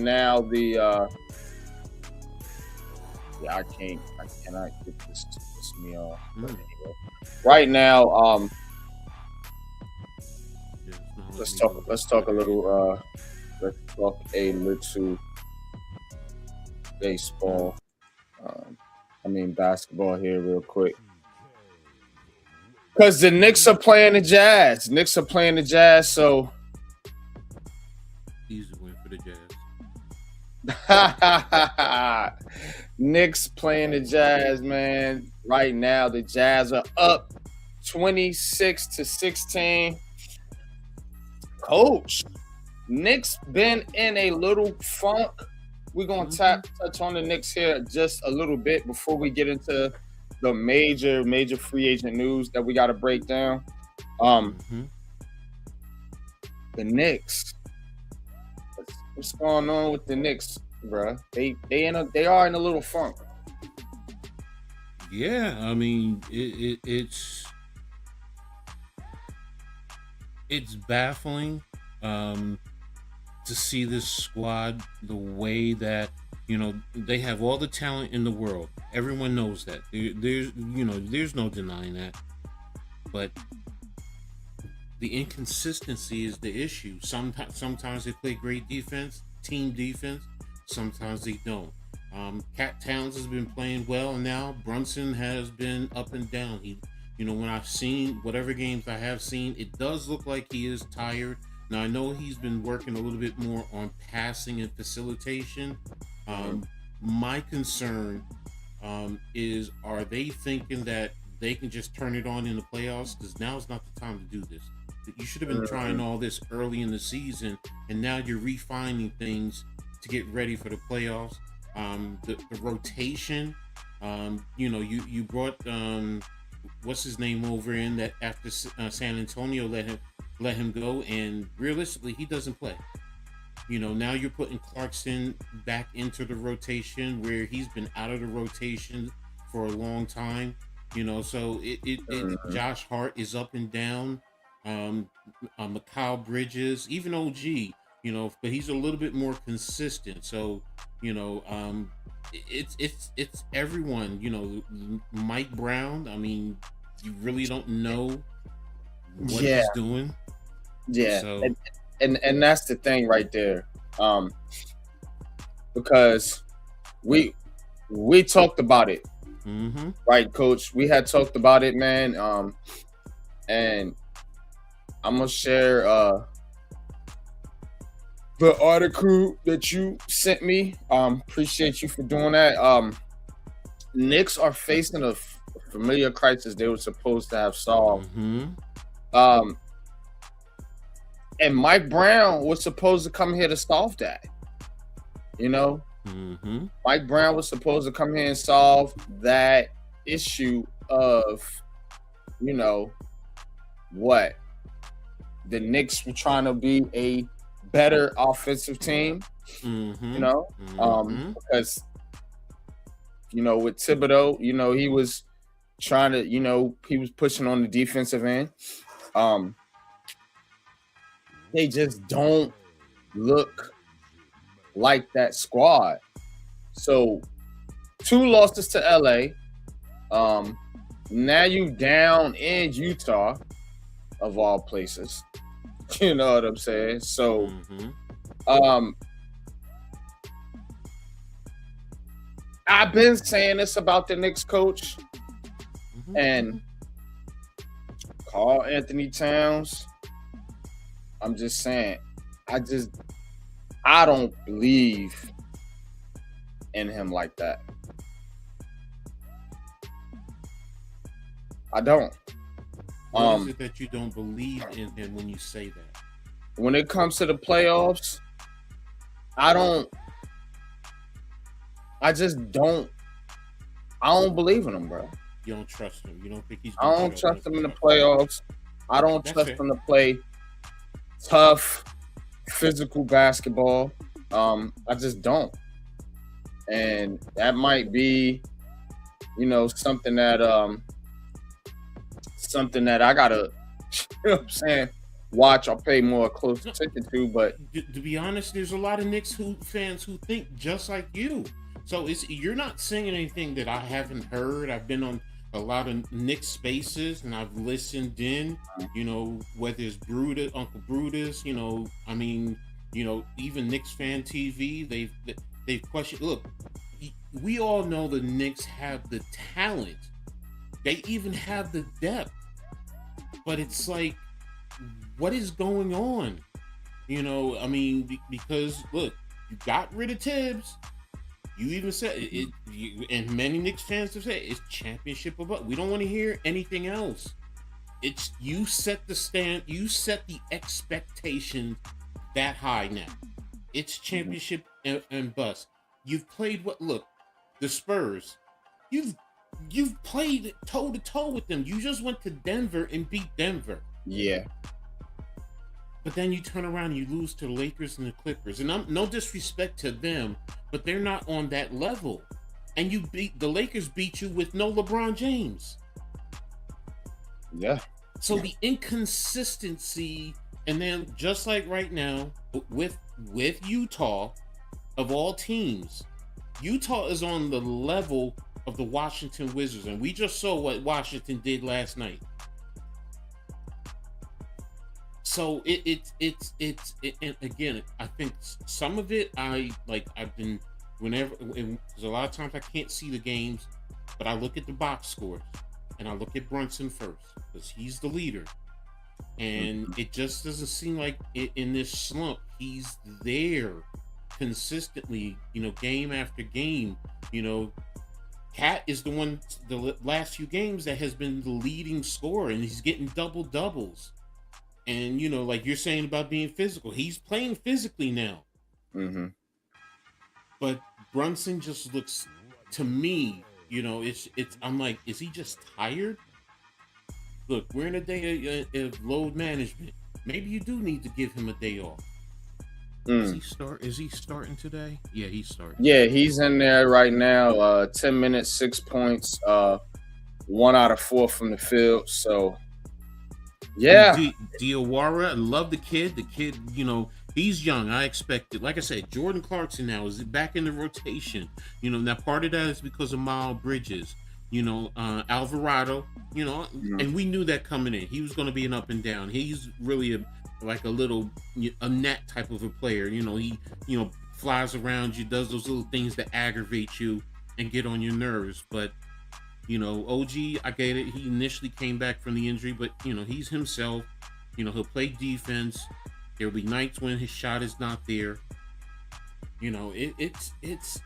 now I cannot get this to piss me off. But anyway, right now, let's talk a little baseball. Basketball here real quick. Because the Knicks are playing the Jazz. So easy win for the Jazz. Knicks playing the Jazz, man. Right now, the Jazz are up 26-16. Coach, Knicks been in a little funk. We're going to touch on the Knicks here just a little bit before we get into the major free agent news that we got to break down. The Knicks. What's going on with the Knicks, bro? They are in a little funk. Yeah, I mean it's baffling to see this squad the way that, you know, they have all the talent in the world. Everyone knows that. There's no denying that. But the inconsistency is the issue. Sometimes they play great defense, team defense. Sometimes they don't. Cat Towns has been playing well, and now Brunson has been up and down. When I've seen whatever games I have seen, it does look like he is tired. Now, I know he's been working a little bit more on passing and facilitation. My concern is, are they thinking that they can just turn it on in the playoffs? Because now is not the time to do this. You should have been trying all this early in the season, and now you're refining things to get ready for the playoffs. The rotation, you brought what's his name over in that after San Antonio let him go, and realistically he doesn't play. Now you're putting Clarkson back into the rotation where he's been out of the rotation for a long time. So Josh Hart is up and down. Mikal Bridges, even OG, but he's a little bit more consistent. So, it's everyone. Mike Brown, I mean, you really don't know what he's doing. Yeah, so, and that's the thing right there, because we talked about it, right, Coach? We had talked about it, man. And I'm gonna share the article that you sent me. Appreciate you for doing that. Knicks are facing a familiar crisis they were supposed to have solved. And Mike Brown was supposed to come here to solve that. Mike Brown was supposed to come here and solve that issue of, what? The Knicks were trying to be a better offensive team, because, with Thibodeau, he was trying to, he was pushing on the defensive end. They just don't look like that squad. So 2 losses to LA. Now you down in Utah, of all places. You know what I'm saying? So I've been saying this about the Knicks, Coach, and Karl Anthony Towns. I'm just saying, I don't believe in him like that. I don't. What is it that you don't believe in him when you say that? When it comes to the playoffs, I don't believe in him, bro. You don't trust him. You don't think he's. I don't trust him in the playoffs. I don't trust him to play tough, physical basketball. I just don't. And that might be, something that I gotta, you know what I'm saying, watch or pay more close attention to. But To be honest, there's a lot of Knicks fans who think just like you. So you're not saying anything that I haven't heard. I've been on a lot of Knicks spaces and I've listened in. Whether it's Brutus, Uncle Brutus. Even Knicks fan TV. They've questioned. Look, we all know the Knicks have the talent. They even have the depth. But it's like, what is going on? Because look, you got rid of Tibbs. You even said it, and many Knicks fans have said it's championship above. We don't want to hear anything else. It's you set the stand, you set the expectation that high now. It's championship and bust. You've played the Spurs. You've played toe to toe with them. You just went to Denver and beat Denver. Yeah. But then you turn around and you lose to the Lakers and the Clippers. And no disrespect to them, but they're not on that level. And the Lakers beat you with no LeBron James. Yeah. So the inconsistency, and then just like right now with Utah, of all teams, Utah is on the level of the Washington Wizards, and we just saw what Washington did last night. So and again, I think some of it there's a lot of times I can't see the games, but I look at the box scores and I look at Brunson first because he's the leader, and it just doesn't seem like in this slump he's there consistently, game after game. Cat is the one the last few games that has been the leading scorer, and he's getting double doubles. And like you're saying about being physical, he's playing physically now. Mm-hmm. But Brunson just looks, to me, I'm like, is he just tired? Look, we're in a day of load management. Maybe you do need to give him a day off. Is he starting today? Yeah, he's starting. Yeah, he's in there right now. 10 minutes, 6 points, 1 out of 4 from the field. So. Yeah, Diawara, I love the kid. The kid, he's young. I expected. Like I said, Jordan Clarkson now is back in the rotation. Now part of that is because of Miles Bridges. Alvarado. And we knew that coming in. He was going to be an up and down. He's really a net type of a player. He flies around you, does those little things that aggravate you and get on your nerves, but. OG, I get it. He initially came back from the injury, but he's himself. He'll play defense. There'll be nights when his shot is not there. It's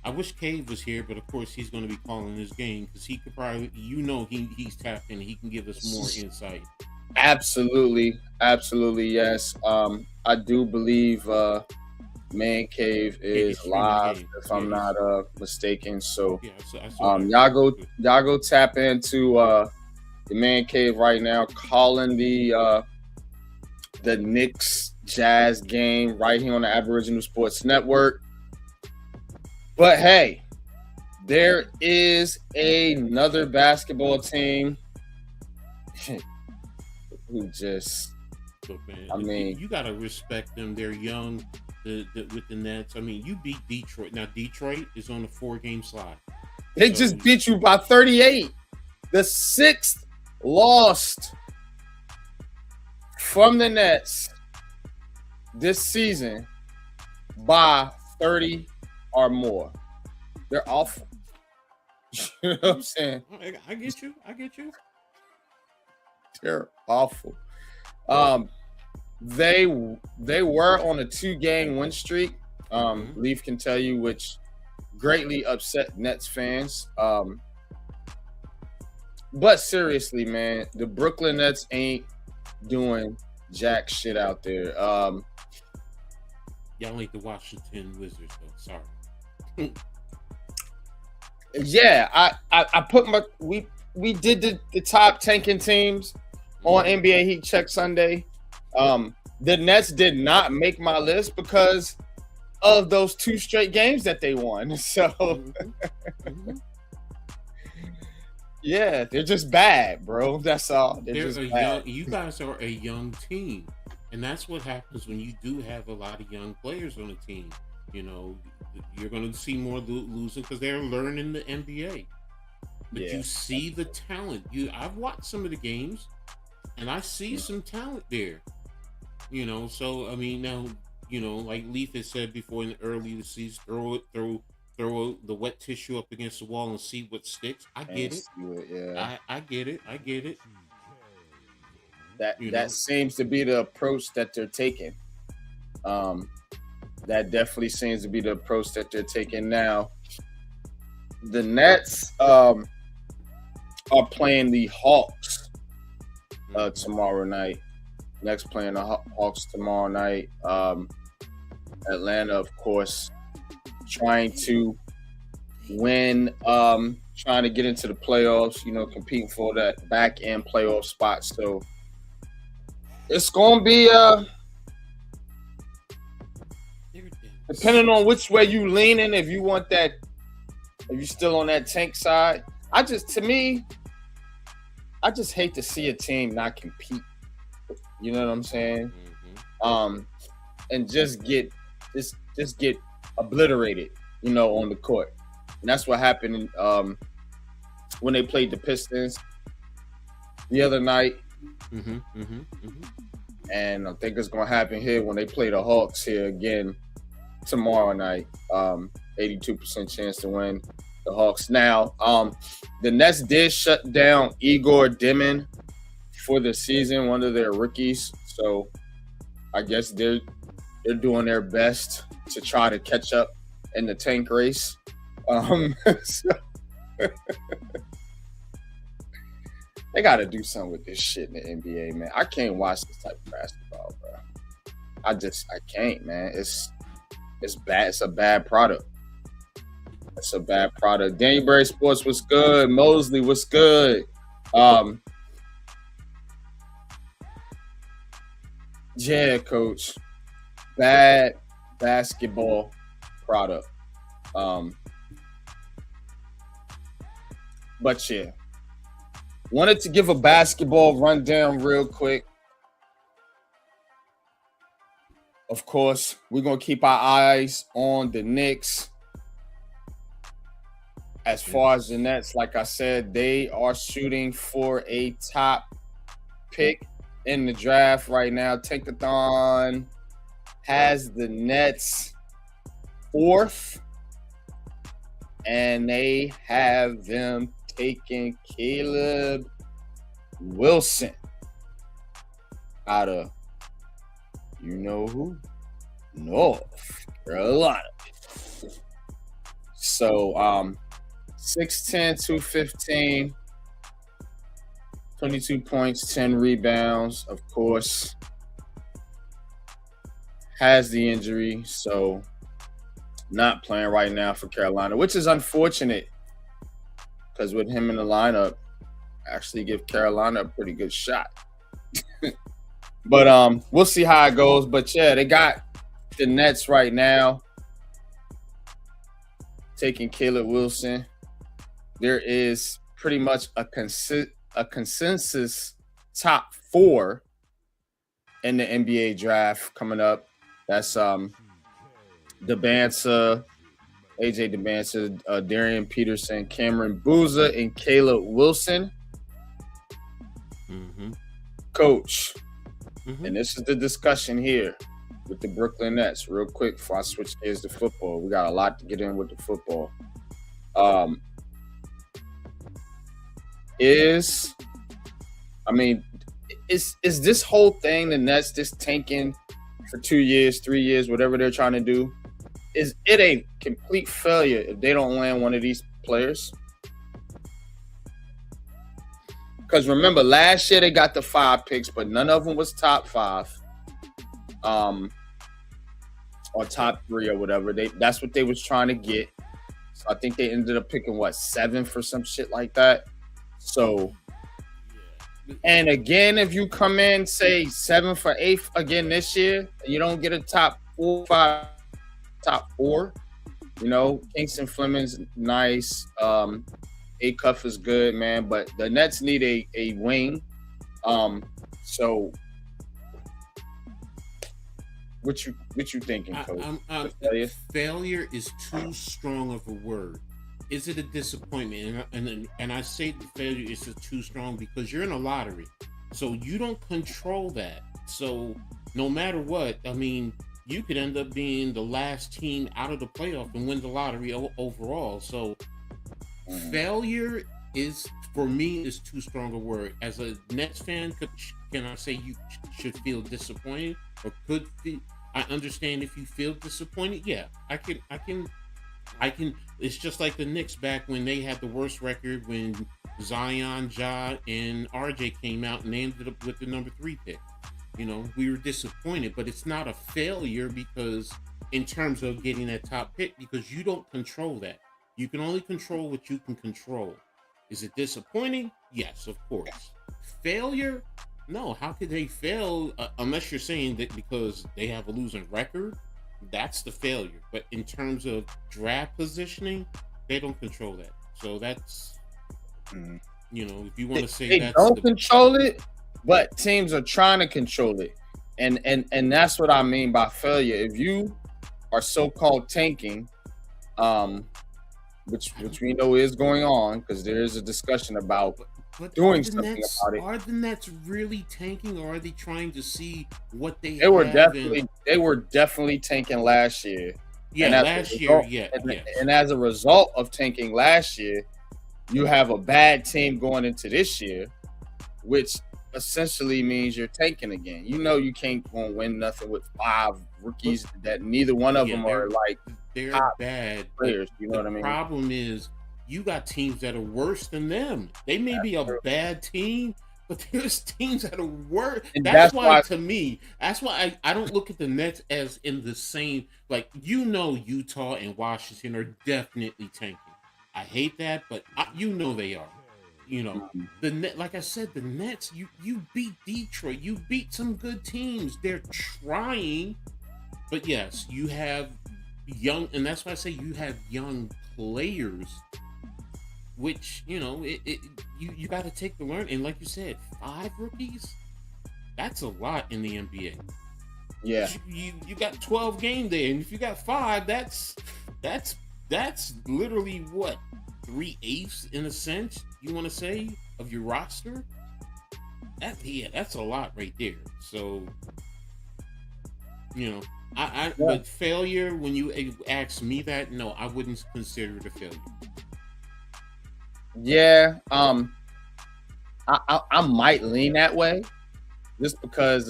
I wish Cave was here, but of course he's going to be calling this game because he could probably, he's tapped in. He can give us more insight. Absolutely, yes. I do believe. Man Cave is live, if I'm not mistaken. So y'all go tap into the Man Cave right now, calling the Knicks Jazz game right here on the Aboriginal Sports Network. But hey, there is another basketball team who just look, man, you gotta respect them. They're young. With the Nets, you beat Detroit. Now Detroit is on a 4-game slide. They just beat you by 38. The 6th lost from the Nets this season by 30 or more. They're awful. You know what I'm saying? I get you. They're awful. They were on a 2-game win streak. Leaf can tell you, which greatly upset Nets fans. But seriously, man, the Brooklyn Nets ain't doing jack shit out there. Y'all ain't the Washington Wizards, though. Sorry. Yeah, I put we did the top tanking teams on NBA Heat Check Sunday. The Nets did not make my list because of those 2 straight games that they won. So Yeah, they're just bad, bro. That's all. They're They're just a bad. young. You guys are a young team, and that's what happens when you do have a lot of young players on the team. You know, you're going to see more losing because they're learning the NBA. But Yeah. you see the talent. I've watched some of the games, and I see some talent there. You know, so I mean, now like Leaf has said before in the early the season, throw the wet tissue up against the wall and see what sticks. I And get it. see what- yeah. I get it. I get it. You That know. seems to be the approach that they're taking. Um, that definitely seems to be the approach that they're taking now. The Nets are playing the Hawks tomorrow night. Next playing the Hawks tomorrow night. Atlanta, of course, trying to win, trying to get into the playoffs, competing for that back end playoff spot. So it's gonna be depending on which way you leaning, if you want that, if you're still on that tank side. I just hate to see a team not compete. You know what I'm saying? Mm-hmm. And just get obliterated, on the court. And that's what happened when they played the Pistons the other night. Mm-hmm. Mm-hmm. Mm-hmm. And I think it's gonna happen here when they play the Hawks here again tomorrow night. 82% chance to win the Hawks. Now, the Nets did shut down Igor Dimin for the season, one of their rookies. So I guess they're doing their best to try to catch up in the tank race. They got to do something with this shit in the NBA, man. I can't watch this type of basketball, bro. I can't, man. It's bad. It's a bad product. It's a bad product. Danbury Sports was good. Mosley was good. Yeah, coach. Bad basketball product. But yeah. Wanted to give a basketball rundown real quick. Of course, we're going to keep our eyes on the Knicks. As far as the Nets, like I said, they are shooting for a top pick in the draft right now. Tankathon has the Nets 4th, and they have them taking Caleb Wilson out of who? North Carolina. So 6'10", 215, 22 points, 10 rebounds, of course. Has the injury, so not playing right now for Carolina, which is unfortunate because with him in the lineup, actually give Carolina a pretty good shot. But we'll see how it goes. But yeah, they got the Nets right now taking Caleb Wilson. There is pretty much a consensus top 4 in the NBA draft coming up. That's Debansa, AJ Debansa, Darian Peterson, Cameron Boozer, and Caleb Wilson. Mm-hmm. Coach, Mm-hmm. and this is the discussion here with the Brooklyn Nets. Real quick before I switch gears to football, we got a lot to get in with the football. Is this whole thing the Nets just tanking for 2 years, 3 years, whatever they're trying to do? Is it a complete failure if they don't land one of these players? Because remember, last year they got the 5 picks, but none of them was top 5, or top 3 or whatever. That's what they was trying to get. So I think they ended up picking 7 for some shit like that. So, and again, if you come in say 7 for 8 again this year, and you don't get a top 4, 5, top 4. Kingston Fleming's nice. Acuff is good, man, but the Nets need a wing. So what you thinking, Coach? Failure is too strong of a word. Is it a disappointment? And I say the failure is too strong because you're in a lottery, so you don't control that. So no matter what, I mean, you could end up being the last team out of the playoff and win the lottery overall. So failure is, for me, is too strong a word. As a Nets fan, can I say you should feel disappointed or could feel? I understand if you feel disappointed. Yeah, I can. It's just like the Knicks back when they had the worst record when Zion, Ja, and RJ came out and they ended up with the number 3 pick. You know, we were disappointed, but it's not a failure because in terms of getting that top pick, because you don't control that. You can only control what you can control. Is it disappointing? Yes, of course. Failure? No. How could they fail unless you're saying that because they have a losing record? That's the failure. But in terms of draft positioning, they don't control that. So that's, you know, if you want to say they don't control it, but teams are trying to control it, and that's what I mean by failure. If you are so-called tanking, which we know is going on because there is a discussion about doing something about it. Are the Nets really tanking, or are they trying to see what they? They were definitely tanking last year. Yeah, last year. Yeah, and as a result of tanking last year, you have a bad team going into this year, which essentially means you're tanking again. You know you can't go and win nothing with 5 rookies that neither one of them are like they're bad players. You know what I mean? The problem is you got teams that are worse than them. They may be a bad team, but there's teams that are worse. That's why to me, that's why I don't look at the Nets as in the same, like, you know, Utah and Washington are definitely tanking. I hate that, but you know they are. You know, the net, like I said, the Nets, you beat Detroit, you beat some good teams. They're trying, but yes, you have young, and that's why I say you have young players, which, you know, you got to take the learn. And like you said, 5 rookies, that's a lot in the NBA. Yeah, you got 12 game day, and if you got 5, that's literally what, 3/8 in a sense, you want to say, of your roster. That's a lot right there. So, you know, but failure, when you ask me that, no, I wouldn't consider it a failure. Yeah, I might lean that way, just because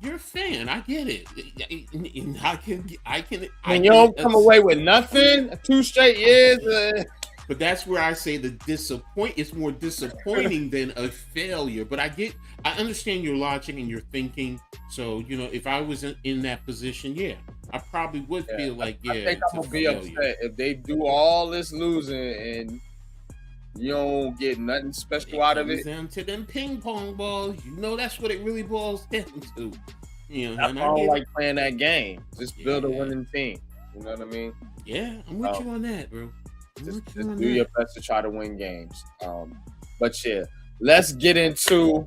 you're a fan. I get it. And I can. When you don't come away with nothing 2 straight years. But that's where I say it's more disappointing than a failure. But I understand your logic and your thinking. So, you know, if I was in that position, yeah, I probably would feel like, yeah, I think I'm gonna be upset if they do all this losing and you don't get nothing special out of it. Down to them ping pong balls, you know, that's what it really boils down to. You know, I don't like playing that game. Just build a winning team. You know what I mean? Yeah, I'm with you on that, bro. Just do your best to try to win games. But yeah, let's get into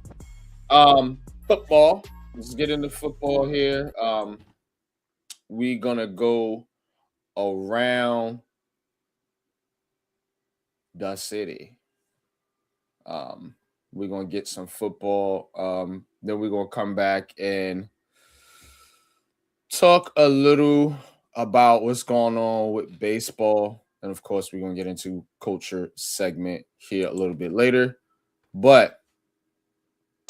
football. Let's get into football here. We're gonna go around the city. We're gonna get some football. Then we're gonna come back and talk a little about what's going on with baseball. And of course, we're gonna get into culture segment here a little bit later. But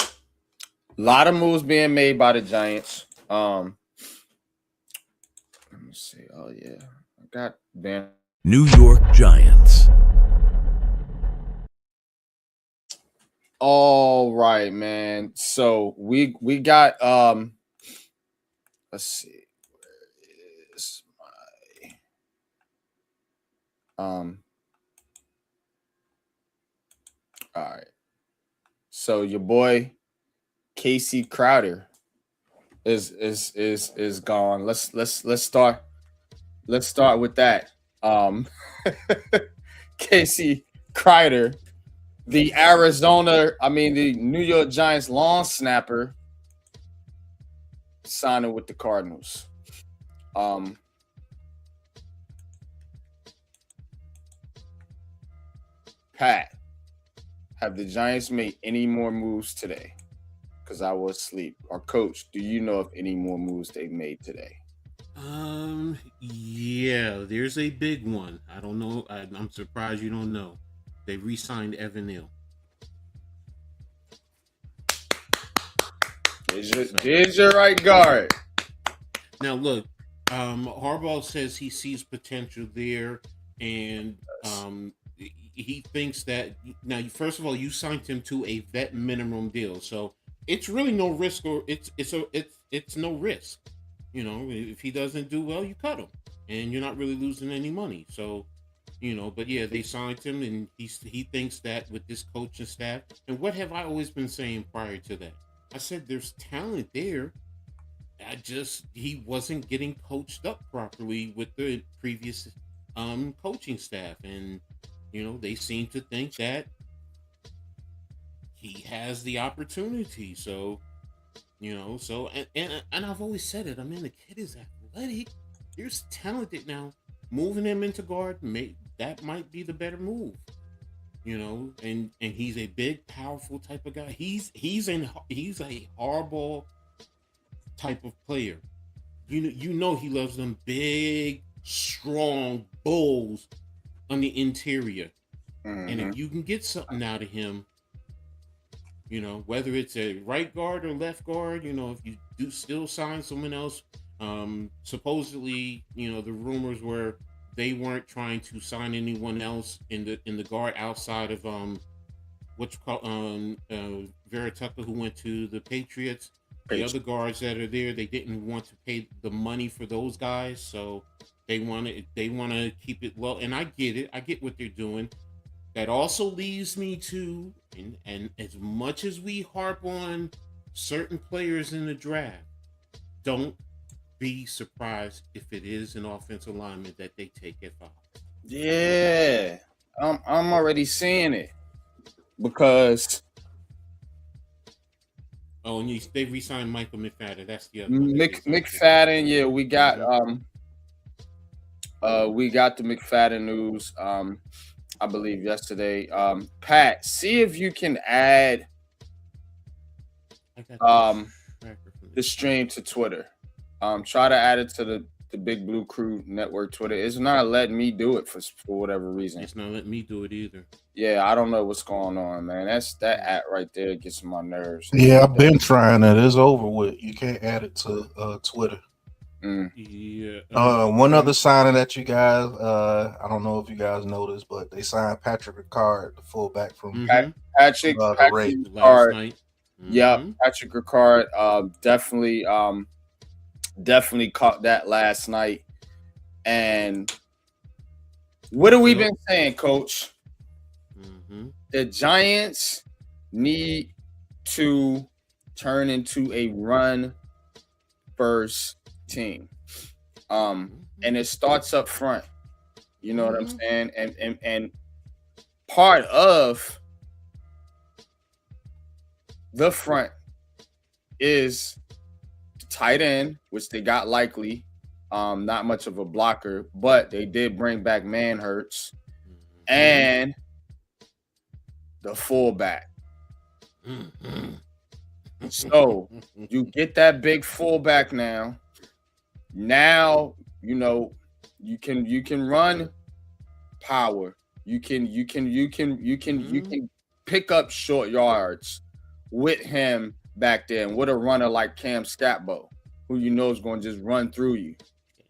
a lot of moves being made by the Giants. Let me see. Oh yeah, I got Ben. New York Giants. All right, man. So we got let's see. Where is my all right. So your boy Casey Crowder is gone. Let's start with that. Casey Kreider, the the New York Giants long snapper, signing with the Cardinals. Pat, have the Giants made any more moves today? Because I was asleep. Or Coach, do you know of any more moves they made today? Yeah, there's a big one. I don't know. I'm surprised you don't know. They re-signed Evan Neal. There's your right guard. Now look, Harbaugh says he sees potential there, and he thinks that now. First of all, you signed him to a vet minimum deal, so it's really no risk, or it's no risk. You know, if he doesn't do well, you cut him, and you're not really losing any money. So, but yeah, they signed him, and he thinks that with this coaching staff. And what have I always been saying prior to that? I said there's talent there. He wasn't getting coached up properly with the previous coaching staff, and they seem to think that he has the opportunity. So and I've always said it. I mean, the kid is athletic. He's talented. Now moving him into guard, that might be the better move. And he's a big, powerful type of guy. He's a hardball type of player. He loves them big, strong bulls on the interior. Mm-hmm. And if you can get something out of him, whether it's a right guard or left guard, if you do still sign someone else, supposedly, the rumors were they weren't trying to sign anyone else in the guard outside of Vera Tucker, who went to the Patriots. The other guards that are there, they didn't want to pay the money for those guys, so they want to keep it low. And I get it. I get what they're doing. That also leads me to, and as much as we harp on certain players in the draft, don't be surprised if it is an offensive lineman that they take at 5. Yeah, I'm already seeing it because. Oh, and they re-signed Michael McFadden. That's the other one. McFadden, yeah, we got the McFadden news. I believe yesterday. Pat, see if you can add the stream to Twitter. Try to add it to the Big Blue Crew Network Twitter. It's not letting me do it for whatever reason. It's not letting me do it either. Yeah, I don't know what's going on, man. That app right there gets on my nerves. Yeah, I've been trying it. It's over with. You can't add it to Twitter. Yeah. One other signing that you guys, I don't know if you guys noticed, but they signed Patrick Ricard, the fullback from Patrick Ricard. Last night. Mm-hmm. Yeah, Patrick Ricard definitely caught that last night. And what have we been saying, Coach? Mm-hmm. The Giants need to turn into a run first team. And it starts up front. You know what I'm saying? And part of the front is the tight end, which they got likely. Not much of a blocker, but they did bring back Manhurts and the fullback. So you get that big fullback now. Now you can run power. You can pick up short yards with him back there, and with a runner like Cam Scatbo, who is going to just run through you.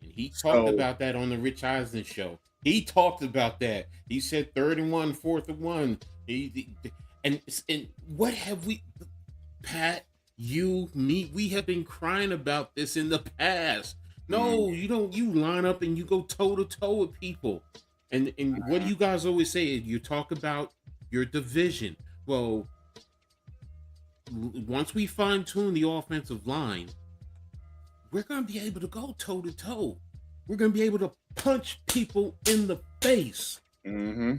And he talked about that on the Rich Eisen show. He talked about that. He said 3rd and 1, 4th and 1. And what have we, Pat, you, me, we have been crying about this in the past. No, you don't. You line up and you go toe to toe with people. And what do you guys always say? You talk about your division. Well, once we fine tune the offensive line, we're going to be able to go toe to toe. We're going to be able to punch people in the face. Mm-hmm.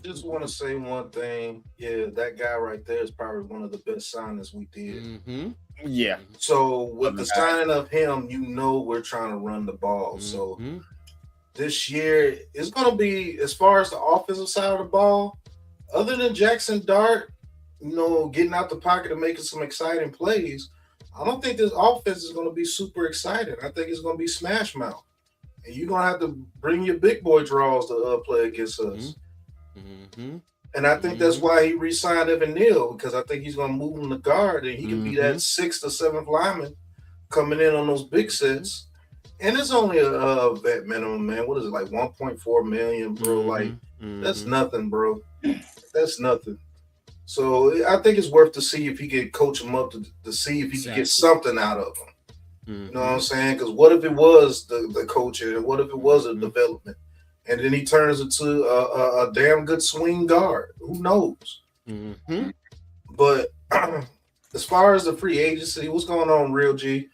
Just want to say one thing. Yeah, that guy right there is probably one of the best signings we did. Mm-hmm. Yeah. So with the Okay. signing of him, we're trying to run the ball. So Mm-hmm. this year it's going to be, as far as the offensive side of the ball, other than Jackson Dart, getting out the pocket and making some exciting plays. I don't think this offense is going to be super exciting. I think it's going to be smash mouth, and you're going to have to bring your big boy draws to play against us. Mm-hmm. And I think that's why he re-signed Evan Neal, because I think he's going to move him to guard, and he can be that 6th or 7th lineman coming in on those big sets. And it's only a vet minimum, man. What is it, like 1.4 million, bro? Like, that's nothing, bro. That's nothing. So I think it's worth to see if he can coach him up to see if he can get something out of him. You know what I'm saying? Because what if it was the coaching, and what if it was a development, and then he turns into a damn good swing guard? Who knows? But as far as the free agency, what's going on, Real G?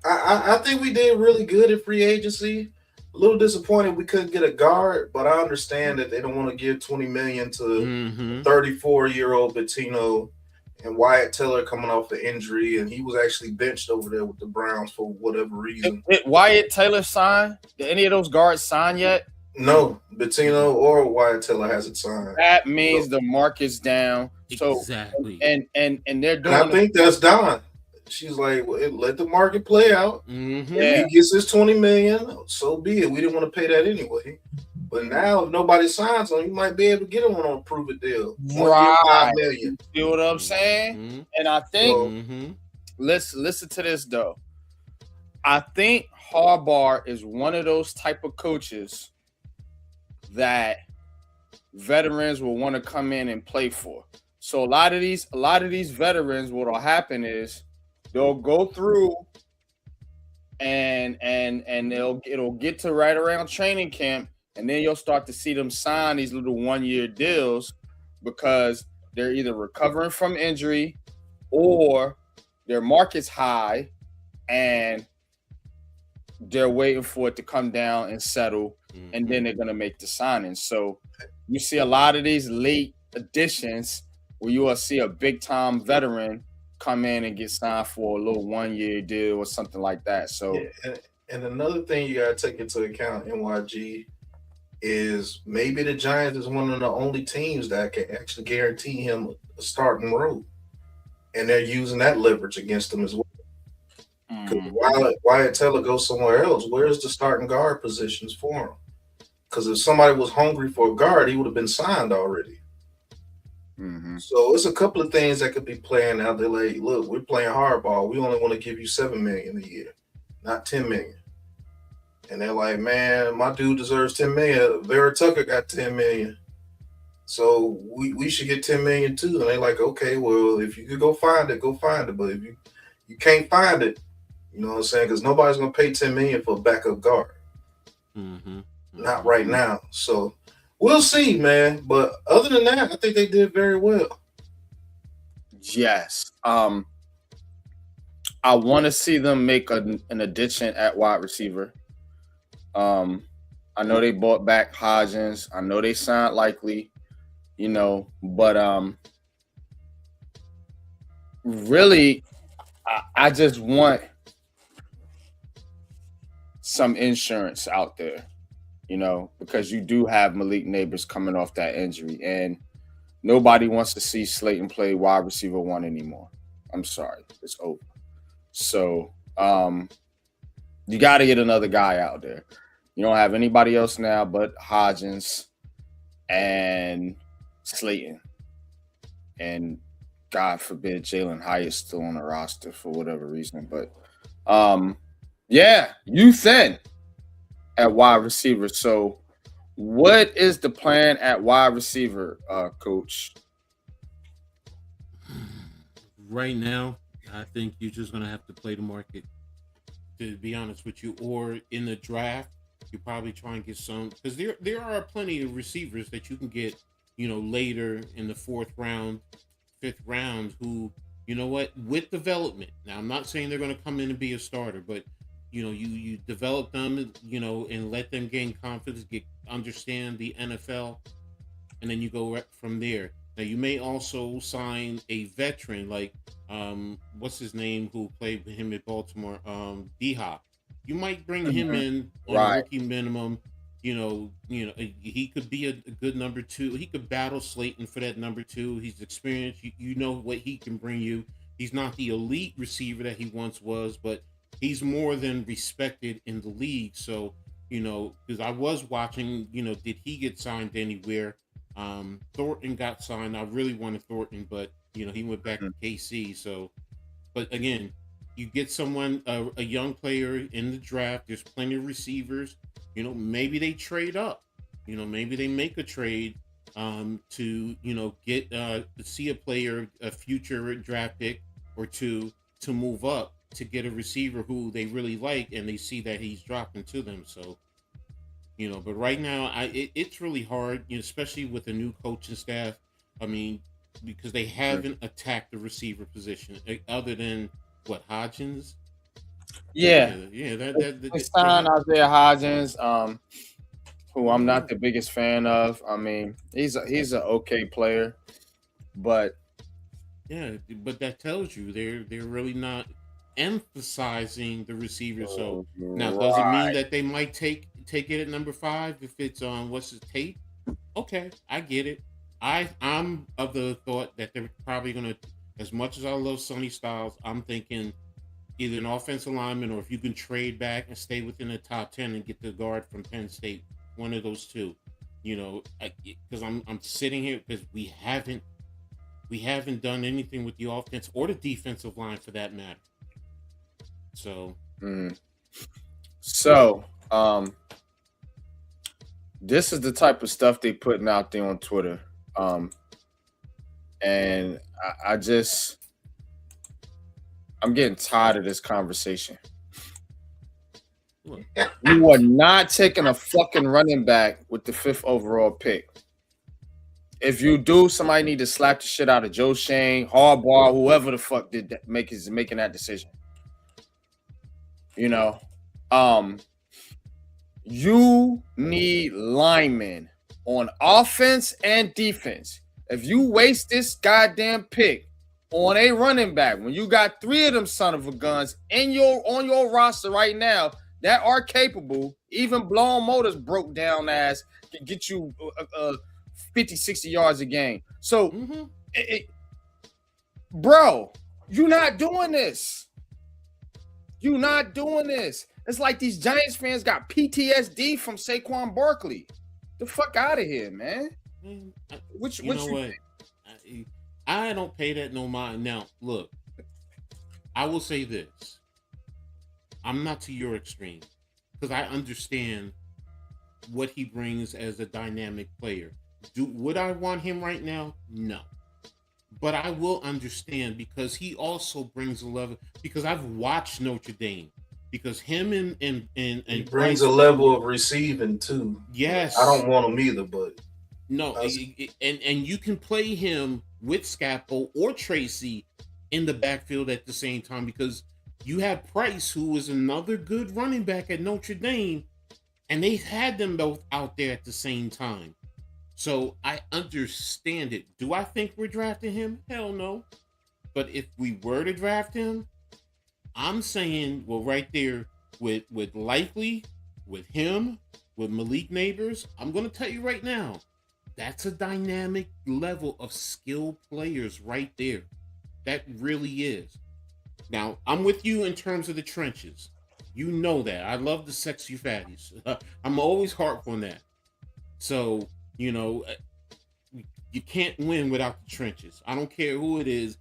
I think we did really good at free agency. A little disappointed we couldn't get a guard, but I understand that they don't want to give $20 million to 34-year-old Bettino and Wyatt Teller coming off an injury, and he was actually benched over there with the Browns for whatever reason. Did Wyatt Taylor sign? Did any of those guards sign yet? No, Bettino or Wyatt Teller hasn't signed. That means the market's down. So, Exactly. And they're doing. And I think that's Don. She's like, well, let the market play out. If he gets his $20 million, so be it. We didn't want to pay that anyway. But now, if nobody signs on, you might be able to get him on a prove it deal. Right. $5 million. You know what I'm saying? And I think let's listen to this though. I think Harbaugh is one of those type of coaches that veterans will want to come in and play for. So a lot of these veterans, what'll happen is they'll go through and it'll get to right around training camp, and then you'll start to see them sign these little 1-year deals because they're either recovering from injury or their market's high and they're waiting for it to come down and settle, and then they're going to make the signings. So you see a lot of these late additions where you will see a big-time veteran come in and get signed for a little 1-year deal or something like that. So, and another thing you got to take into account, NYG, is maybe the Giants is one of the only teams that can actually guarantee him a starting role, and they're using that leverage against him as well. Because Wyatt Teller goes somewhere else, where's the starting guard positions for him? Because if somebody was hungry for a guard, he would have been signed already. So it's a couple of things that could be playing out there. Like, look, we're playing hardball. We only want to give you $7 million a year, not $10 million. And they're like, man, my dude deserves $10 million. Vera Tucker got $10 million, so we should get $10 million too. And they're like, okay, well, if you could go find it, go find it. But if you can't find it, you know what I'm saying? Because nobody's gonna pay $10 million for a backup guard. Not right now. So we'll see, man. But other than that, I think they did very well. Yes. I want to see them make an addition at wide receiver. I know they bought back Hodgins. I know they signed Likely, but really, I just want some insurance out there, because you do have Malik Neighbors coming off that injury, and nobody wants to see Slayton play wide receiver 1 anymore. I'm sorry, it's over. So you got to get another guy out there. You don't have anybody else now but Hodgins and Slayton. And God forbid Jalen Hyatt's still on the roster for whatever reason. But you thin at wide receiver. So what is the plan at wide receiver, Coach? Right now, I think you're just going to have to play the market, to be honest with you. Or in the draft, you probably try and get some, because there are plenty of receivers that you can get, later in the 4th round, 5th round, who, with development. Now, I'm not saying they're going to come in and be a starter, but, you develop them, and let them gain confidence, understand the NFL, and then you go from there. Now you may also sign a veteran like what's his name who played with him at Baltimore, D-Hop. You might bring him in on a Right. rookie minimum. He could be a good number two. He could battle Slayton for that number two. He's experienced. You know what he can bring you. He's not the elite receiver that he once was, but he's more than respected in the league. So, because I was watching, did he get signed anywhere? Thornton got signed. I really wanted Thornton, but he went back to KC. So, but again, you get someone, a young player in the draft. There's plenty of receivers. Maybe they trade up. Maybe they make a trade to get to see a player, a future draft pick or two, to move up to get a receiver who they really like, and they see that he's dropping to them. So, but right now, it's really hard, especially with a new coaching staff. I mean, because they haven't attacked the receiver position other than what, Hodgins. Yeah. They signed Isaiah Hodgins, who I'm not the biggest fan of. I mean, he's an okay player, but but that tells you they're really not emphasizing the receiver. So now, does it mean that they might take it at number 5 if it's on what's his tape? Okay, I get it. I'm of the thought that they're probably gonna, as much as I love Sonny Styles, I'm thinking either an offensive lineman, or if you can trade back and stay within the top 10 and get the guard from Penn State, one of those two. Because I'm sitting here because we haven't done anything with the offense or the defensive line for that matter. So, this is the type of stuff they putting out there on Twitter, and I'm getting tired of this conversation. You are not taking a fucking running back with the 5th overall pick. If you do, somebody need to slap the shit out of Joe Shane, Harbaugh, whoever the fuck did that, making that decision. You need linemen on offense and defense. If you waste this goddamn pick on a running back, when you got 3 of them son of a guns on your roster right now that are capable, even blown motors broke down ass can get you 50, 60 yards a game. So, bro, you're not doing this. You're not doing this. It's like these Giants fans got PTSD from Saquon Barkley. The fuck out of here, man. What I don't pay that no mind. Now, look, I will say this. I'm not to your extreme because I understand what he brings as a dynamic player. Would I want him right now? No. But I will understand because he also brings a level, because I've watched Notre Dame, because him and he brings a level of receiving too. Yes. I don't want him either, but no, and you can play him with Scappo or Tracy in the backfield at the same time, because you have Price, who is another good running back at Notre Dame, and they've had them both out there at the same time. So I understand it. Do I think we're drafting him? Hell no. But if we were to draft him, I'm saying, well, right there with Likely, with him, with Malik Neighbors, I'm going to tell you right now, that's a dynamic level of skilled players right there. That really is. Now, I'm with you in terms of the trenches. You know that. I love the sexy fatties. I'm always harp on that. So, you can't win without the trenches. I don't care who it is,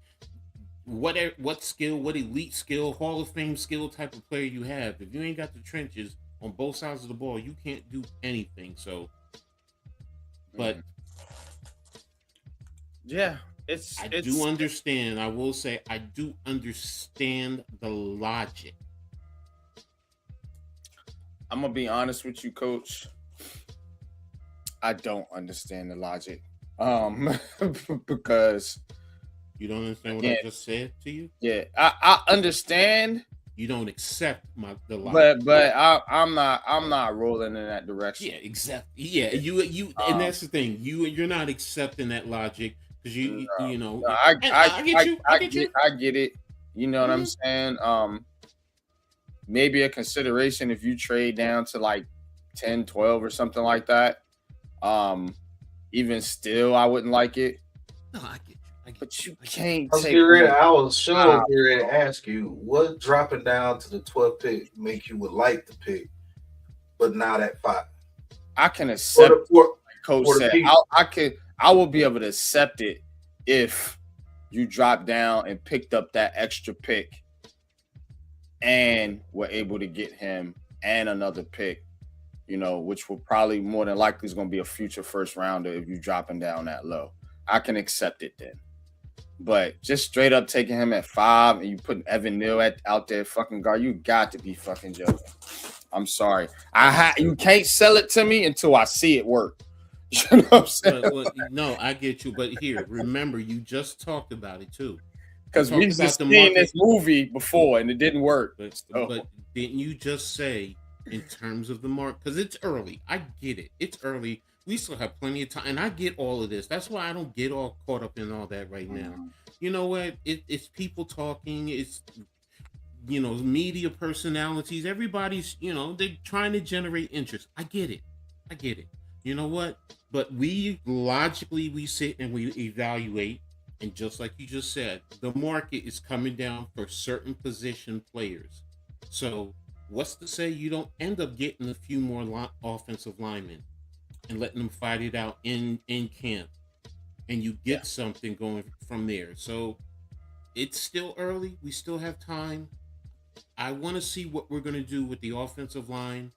what skill, what elite skill, Hall of Fame skill type of player you have. If you ain't got the trenches on both sides of the ball, you can't do anything. So, but yeah, I do understand. I will say I do understand the logic. I'm gonna be honest with you, Coach. I don't understand the logic. Because you don't understand what I just said to you? Yeah, I understand You don't accept the logic. But I'm not rolling in that direction. Yeah, exactly. Yeah, you, and that's the thing. You're not accepting that logic because you know. No, I get you. I get you. I get it. You know what I'm saying? Maybe a consideration if you trade down to like 10, 12 or something like that. Even still, I wouldn't like it. No, I get you. But you can't I was take. sure ready to ask you, what dropping down to the 12th pick make you would like the pick, but not at 5? I can accept. Like Coach said, I will be able to accept it if you drop down and picked up that extra pick, and were able to get him and another pick. You know, which will probably more than likely is going to be a future first rounder if you're dropping down that low. I can accept it then. But just straight up taking him at 5 and you putting Evan Neal out there fucking guard, you got to be fucking joking. I'm sorry. You can't sell it to me until I see it work. You know what I'm saying? No, I get you. But here, remember, you just talked about it too. Because we've just seen this movie before and it didn't work. But didn't you just say in terms of the mark? Because it's early. I get it. It's early. We still have plenty of time, and I get all of this. That's why I don't get all caught up in all that right now. You know what? It's people talking. It's, you know, media personalities. Everybody's, you know, they're trying to generate interest. I get it. You know what? But we sit and we evaluate, and just like you just said, the market is coming down for certain position players. So what's to say you don't end up getting a few more offensive linemen and letting them fight it out in camp, and you get something going from there. So it's still early. We still have time. I want to see what we're going to do with the offensive line,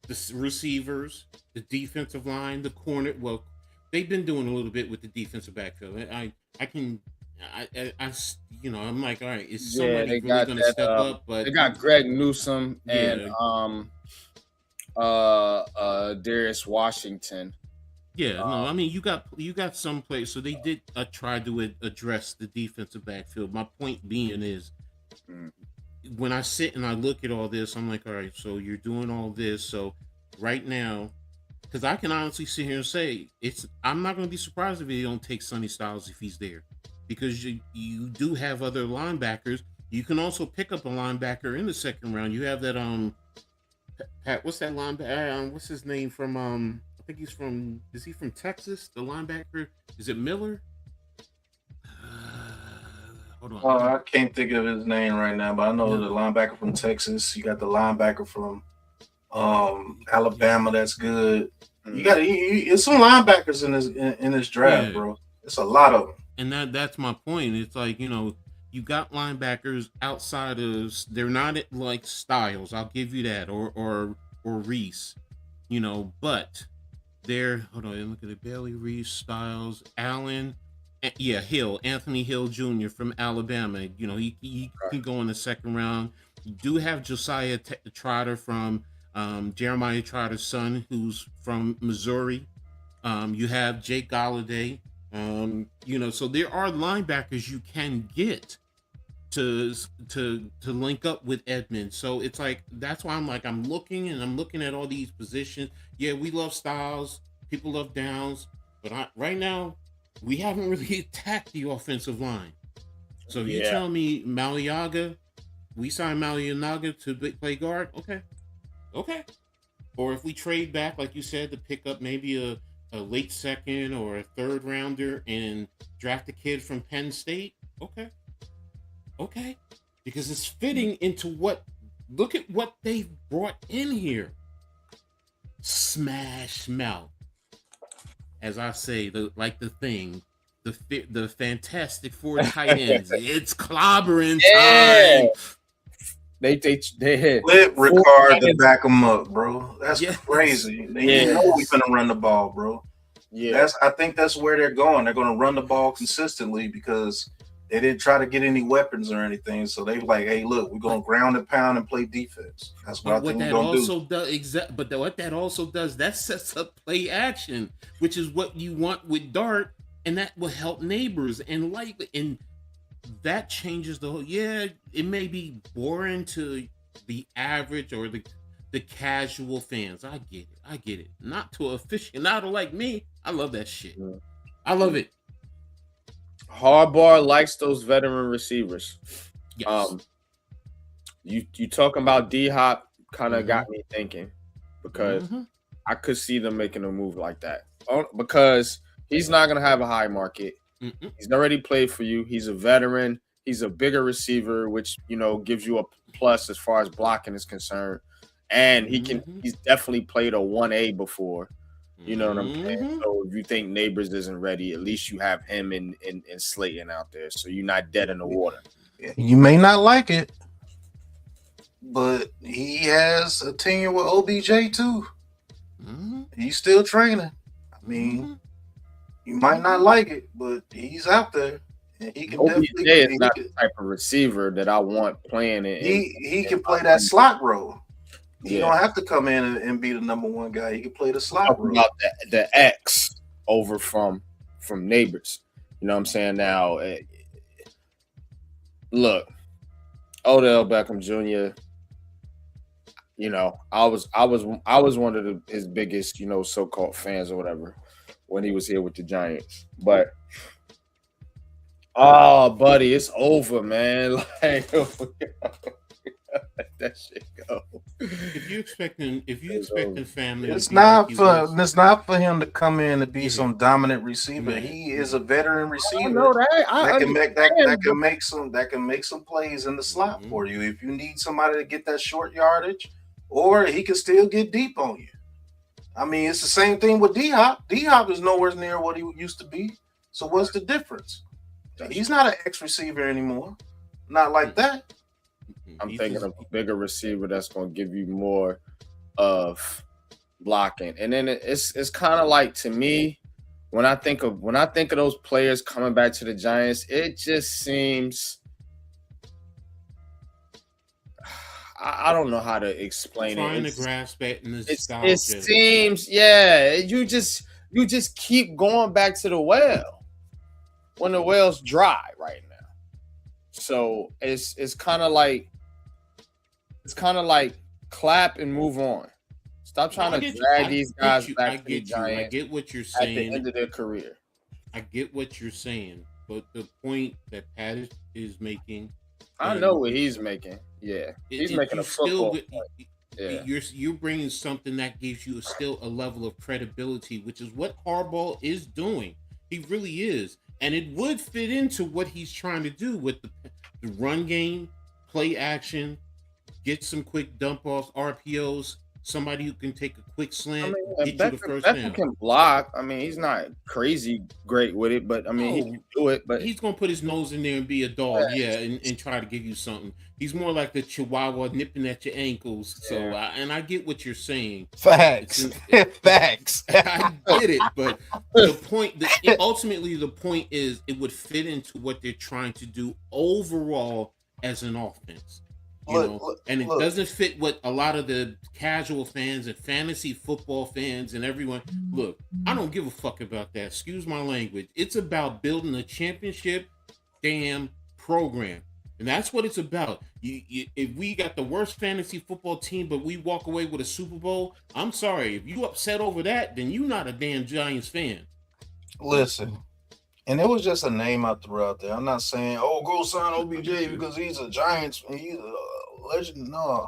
the receivers, the defensive line, the corner. Well, they've been doing a little bit with the defensive backfield. You know, I'm like, all right, is somebody really going to step up? But they got Greg Newsome and Darius Washington. Yeah, no, I mean you got some players, so they did try to address the defensive backfield. My point being is, when I sit and I look at all this, I'm like, all right, so you're doing all this, so right now, because I can honestly sit here and say I'm not going to be surprised if they don't take Sonny Styles if he's there, because you do have other linebackers. You can also pick up a linebacker in the second round. You have that Pat, what's that linebacker? What's his name from? I think is he from Texas? The linebacker, is it Miller? Hold on. Oh, I can't think of his name right now, but I know the linebacker from Texas. You got the linebacker from Alabama. That's good. You got it's some linebackers in this draft, bro. It's a lot of them. And that's my point. It's like, you know, you got linebackers outside of, they're not like Styles, I'll give you that, or Reese, you know, but they're, hold on, look at it, Bailey, Reese, Styles, Allen, Hill, Anthony Hill Jr. from Alabama. You know, he can go in the second round. You do have Josiah Trotter from Jeremiah Trotter's son, who's from Missouri. You have Jake Galladay. You know, so there are linebackers you can get to link up with Edmonds. So it's like, that's why I'm looking at all these positions. Yeah, we love Styles, people love Downs, but right now we haven't really attacked the offensive line. So if you tell me Maliaga, we signed Maliaga to play guard, okay. Or if we trade back, like you said, to pick up maybe a late second or a third rounder and draft a kid from Penn State, okay, because it's fitting into look at what they've brought in here. Smash mouth, as I say, the Fantastic Four tight ends. It's clobbering time. They Flip Ricard to back them up, bro. That's crazy. They know we're gonna run the ball, bro. Yeah, I think that's where they're going. They're gonna run the ball consistently because they didn't try to get any weapons or anything. So they like, hey, look, we're gonna ground and pound and play defense. That's what I think we're gonna do. But what that also does, that sets up play action, which is what you want with Dart, and that will help Neighbors and that changes the whole. Yeah, it may be boring to the average or the casual fans. I get it. I get it. Not to a aficionado like me. I love that shit. Yeah. I love it. Harbaugh likes those veteran receivers. Yes. You talking about D Hop kind of got me thinking because Mhm. I could see them making a move like that. Because he's not gonna have a high market. Mm-mm. He's already played for you. He's a veteran. He's a bigger receiver, which gives you a plus as far as blocking is concerned. And he's definitely played a 1A before. You know what I'm saying? So if you think Neighbors isn't ready, at least you have him and Slayton out there. So you're not dead in the water. You may not like it, but he has a tenure with OBJ too. He's still training. I mean, you might not like it, but he's out there. And he can OBJ definitely is not the type of receiver that I want playing it. He can play that slot role. He don't have to come in and be the number one guy. He can play the slot role. About the X over from Neighbors. You know what I'm saying? Now, look, Odell Beckham Jr. I was one of his biggest, so-called fans or whatever when he was here with the Giants. But buddy, it's over, man. Like, let that shit go. If you expecting family, it's not for him to come in and be some dominant receiver. He is a veteran receiver. I know that. That can make some plays in the slot for you. If you need somebody to get that short yardage, or he can still get deep on you. I mean, it's the same thing with D Hop. D Hop is nowhere near what he used to be. So what's the difference? He's not an X receiver anymore. Not like that. I'm thinking of a bigger receiver that's going to give you more of blocking. And then it's kind of like, to me, when I think of those players coming back to the Giants, it just seems I don't know how to explain trying it. To grasp it in this it seems, you just keep going back to the well when the well's dry right now. So it's kind of like clap and move on. Stop trying to drag these guys back to the Giants. I get what you're saying. At the end of their career. I get what you're saying, but the point that Pat is making, I know what he's making. Yeah, he's making a football. You're bringing something that gives you still a level of credibility, which is what Harbaugh is doing. He really is, and it would fit into what he's trying to do with the run game, play action, get some quick dump offs, RPOs. Somebody who can take a quick slant, get you the first down. Beckham can block. I mean, he's not crazy great with it, but I mean, he can do it. But he's gonna put his nose in there and be a dog, and try to give you something. He's more like the Chihuahua nipping at your ankles. So, I get what you're saying. Facts. Facts. I get it, but the point, ultimately, the point is, it would fit into what they're trying to do overall as an offense. It doesn't fit what a lot of the casual fans and fantasy football fans and everyone. Look, I don't give a fuck about that. Excuse my language. It's about building a championship damn program, and that's what it's about. If we got the worst fantasy football team, but we walk away with a Super Bowl, I'm sorry. If you upset over that, then you're not a damn Giants fan. Listen. And it was just a name I threw out there. I'm not saying, go sign OBJ because he's a Giants and he's a legend. No.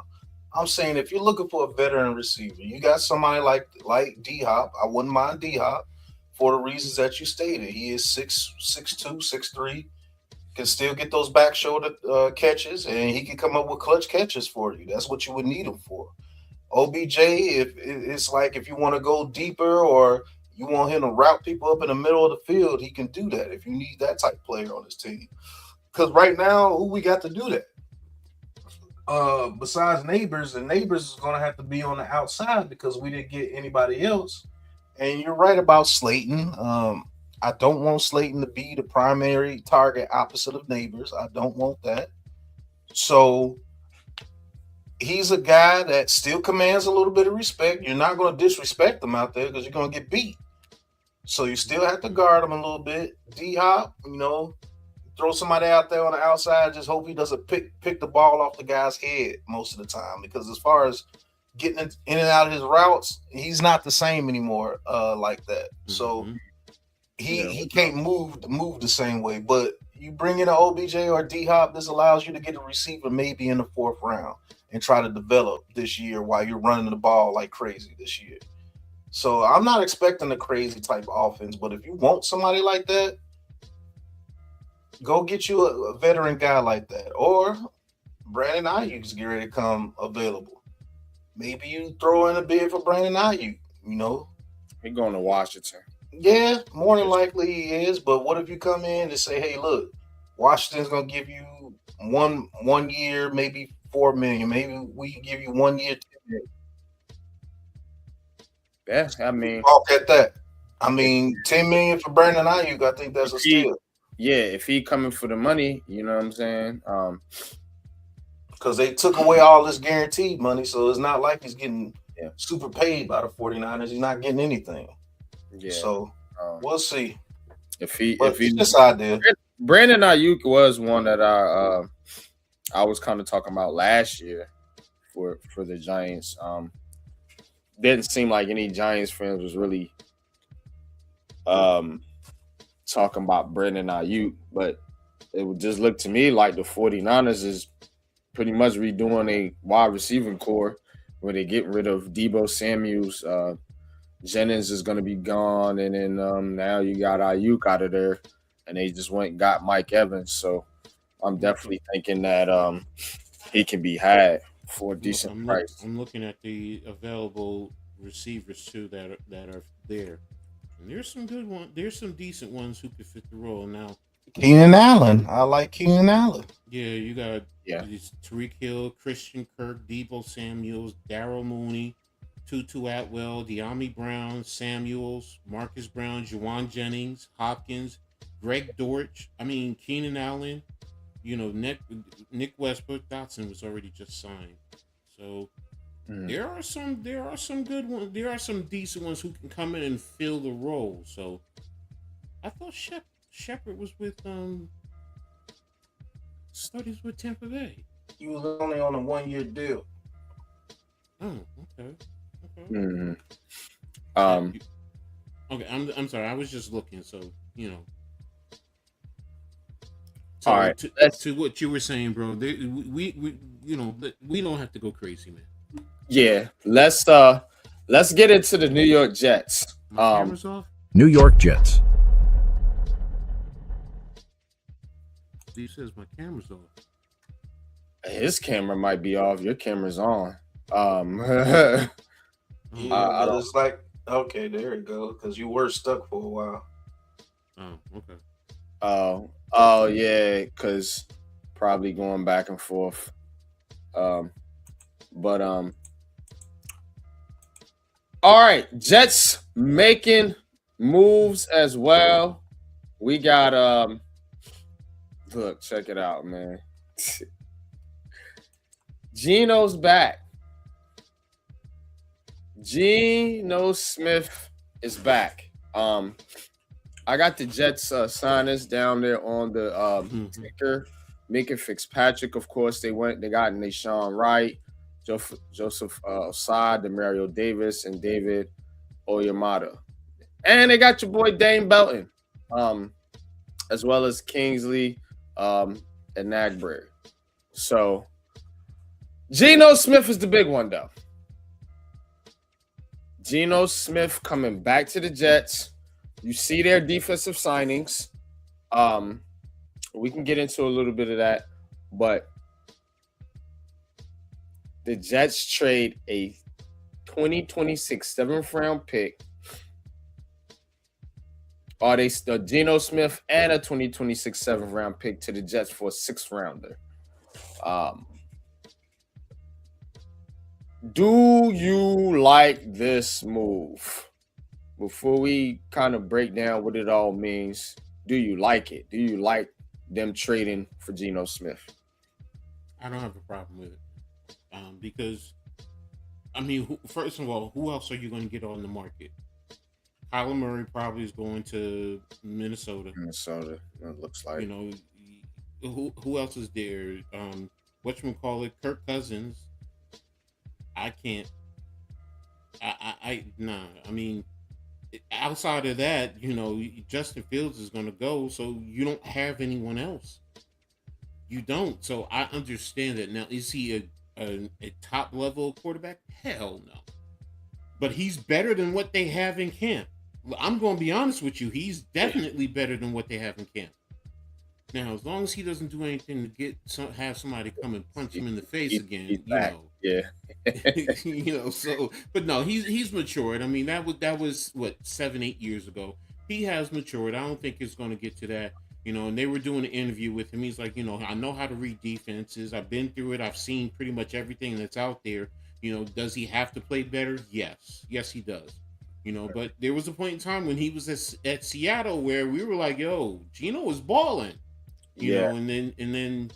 I'm saying if you're looking for a veteran receiver, you got somebody like D-Hop. I wouldn't mind D-Hop for the reasons that you stated. He is 6'2", 6'3", can still get those back shoulder catches, and he can come up with clutch catches for you. That's what you would need him for. OBJ, it's like if you want to go deeper or you want him to route people up in the middle of the field, he can do that if you need that type of player on his team. Because right now, who we got to do that? Besides Neighbors, and Neighbors is going to have to be on the outside because we didn't get anybody else. And you're right about Slayton. I don't want Slayton to be the primary target opposite of Neighbors. I don't want that. So he's a guy that still commands a little bit of respect. You're not going to disrespect him out there because you're going to get beat. So you still have to guard him a little bit. D-Hop, throw somebody out there on the outside. Just hope he doesn't pick the ball off the guy's head most of the time. Because as far as getting in and out of his routes, he's not the same anymore like that. So he can't move the same way. But you bring in an OBJ or D Hop, this allows you to get a receiver maybe in the 4th round and try to develop this year while you're running the ball like crazy this year. So I'm not expecting a crazy type offense, but if you want somebody like that, go get you a veteran guy like that. Or Brandon Ayuk's getting ready to come available. Maybe you throw in a bid for Brandon Ayuk, you know. He's going to Washington. Yeah, more than likely he is. But what if you come in and say, hey, look, Washington's going to give you one year, maybe $4 million. Maybe we can give you 1 year, $10 million. Yeah, I mean, talk at that. I mean, $10 million for Brandon Ayuk, I think that's a steal. Yeah, if he coming for the money, you know what I'm saying? Because they took away all this guaranteed money, so it's not like he's getting super paid by the 49ers. He's not getting anything. Yeah. So we'll see. If he this idea. Brandon Ayuk was one that I was kind of talking about last year for the Giants. Didn't seem like any Giants fans was really talking about Brandon Ayuk, but it would just look to me like the 49ers is pretty much redoing a wide receiving core where they get rid of Deebo Samuels. Jennings is going to be gone, and then now you got Ayuk out of there, and they just went and got Mike Evans. So I'm definitely thinking that he can be had for a decent price. I'm looking at the available receivers too that are there. And there's some good ones. There's some decent ones who could fit the role. Now, Keenan Allen. I like Keenan Allen. Yeah, you got Tariq Hill, Christian Kirk, Deebo Samuels, Darryl Mooney, Tutu Atwell, De'Ami Brown, Samuels, Marcus Brown, Juwan Jennings, Hopkins, Greg Dortch. I mean, Keenan Allen. You know, Nick Westbrook. Dotson was already just signed. So there are some good ones. There are some decent ones who can come in and fill the role. So I thought Shepard was with studies with Tampa Bay. He was only on a 1-year deal. Oh, okay. Mm-hmm. Okay, I'm sorry. I was just looking. So you know. So all right. To what you were saying, bro. We don't have to go crazy, man. Yeah, let's get into the New York Jets. My camera's off. New York Jets. Steve says my camera's off. His camera might be off. Your camera's on. It's like okay, there it goes. Because you were stuck for a while. Oh, okay. Oh yeah, because probably going back and forth. All right, Jets making moves as well. We got look, check it out, man. Geno's back. Geno Smith is back. I got the Jets signers down there on the ticker. Mika Fitzpatrick, of course, they got Nashawn Wright, Joseph Osai, Demario Davis, and David Oyamada. And they got your boy Dane Belton, as well as Kingsley and Nagbury. So Geno Smith is the big one, though. Geno Smith coming back to the Jets. You see their defensive signings. We can get into a little bit of that, but the Jets trade a 2026 7th-round pick. Are they still Geno Smith and a 2026 7th-round pick to the Jets for a 6th-rounder? Do you like this move? Before we kind of break down what it all means, do you like it? Do you like them trading for Geno Smith? I don't have a problem with it. Because, I mean, first of all, who else are you going to get on the market? Kyler Murray probably is going to Minnesota. It looks like. You know, who else is there? Whatchamacallit, Kirk Cousins. I can't. Nah. I mean, outside of that, Justin Fields is going to go, so you don't have anyone else. You don't. So I understand that. Now, is he a top level quarterback? Hell no. But he's better than what they have in camp. I'm going to be honest with you. He's definitely better than what they have in camp. Now, as long as he doesn't do anything to have somebody come and punch him in the face again, Yeah. So, but no, he's matured. I mean, that was what 7-8 years ago. He has matured. I don't think it's going to get to that. And they were doing an interview with him. He's like, I know how to read defenses. I've been through it. I've seen pretty much everything that's out there. Does he have to play better? Yes, he does. But there was a point in time when he was at Seattle where we were like, yo, Geno was balling. And then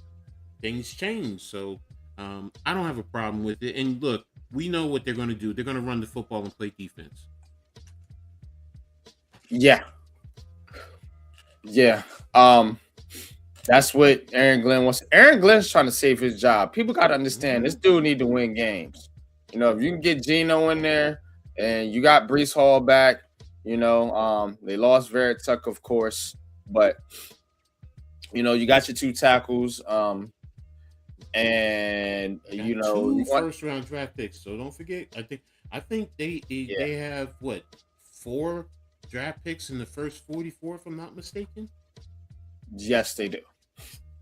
things change. So I don't have a problem with it. And look, we know what they're going to do. They're going to run the football and play defense. Yeah. That's what Aaron Glenn wants. Aaron Glenn's trying to save his job. People got to understand this dude need to win games. If you can get Geno in there and you got Breece Hall back, they lost Verrett Tucker, of course, but you got your 2 tackles, and two first round draft picks. So don't forget. I think they have 4 draft picks in the first 44, if I'm not mistaken. Yes, they do.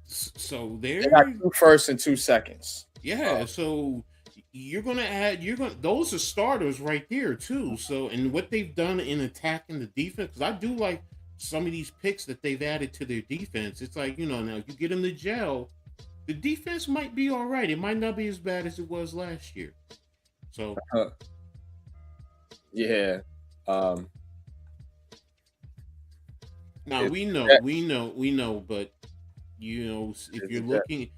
So they got 2 firsts and 2 seconds. Yeah, so you're gonna add. Those are starters right there too. So, and what they've done in attacking the defense, because I do like some of these picks that they've added to their defense. It's like, now if you get them to gel, the defense might be all right. It might not be as bad as it was last year. So, yeah. Now we know, but if you're looking,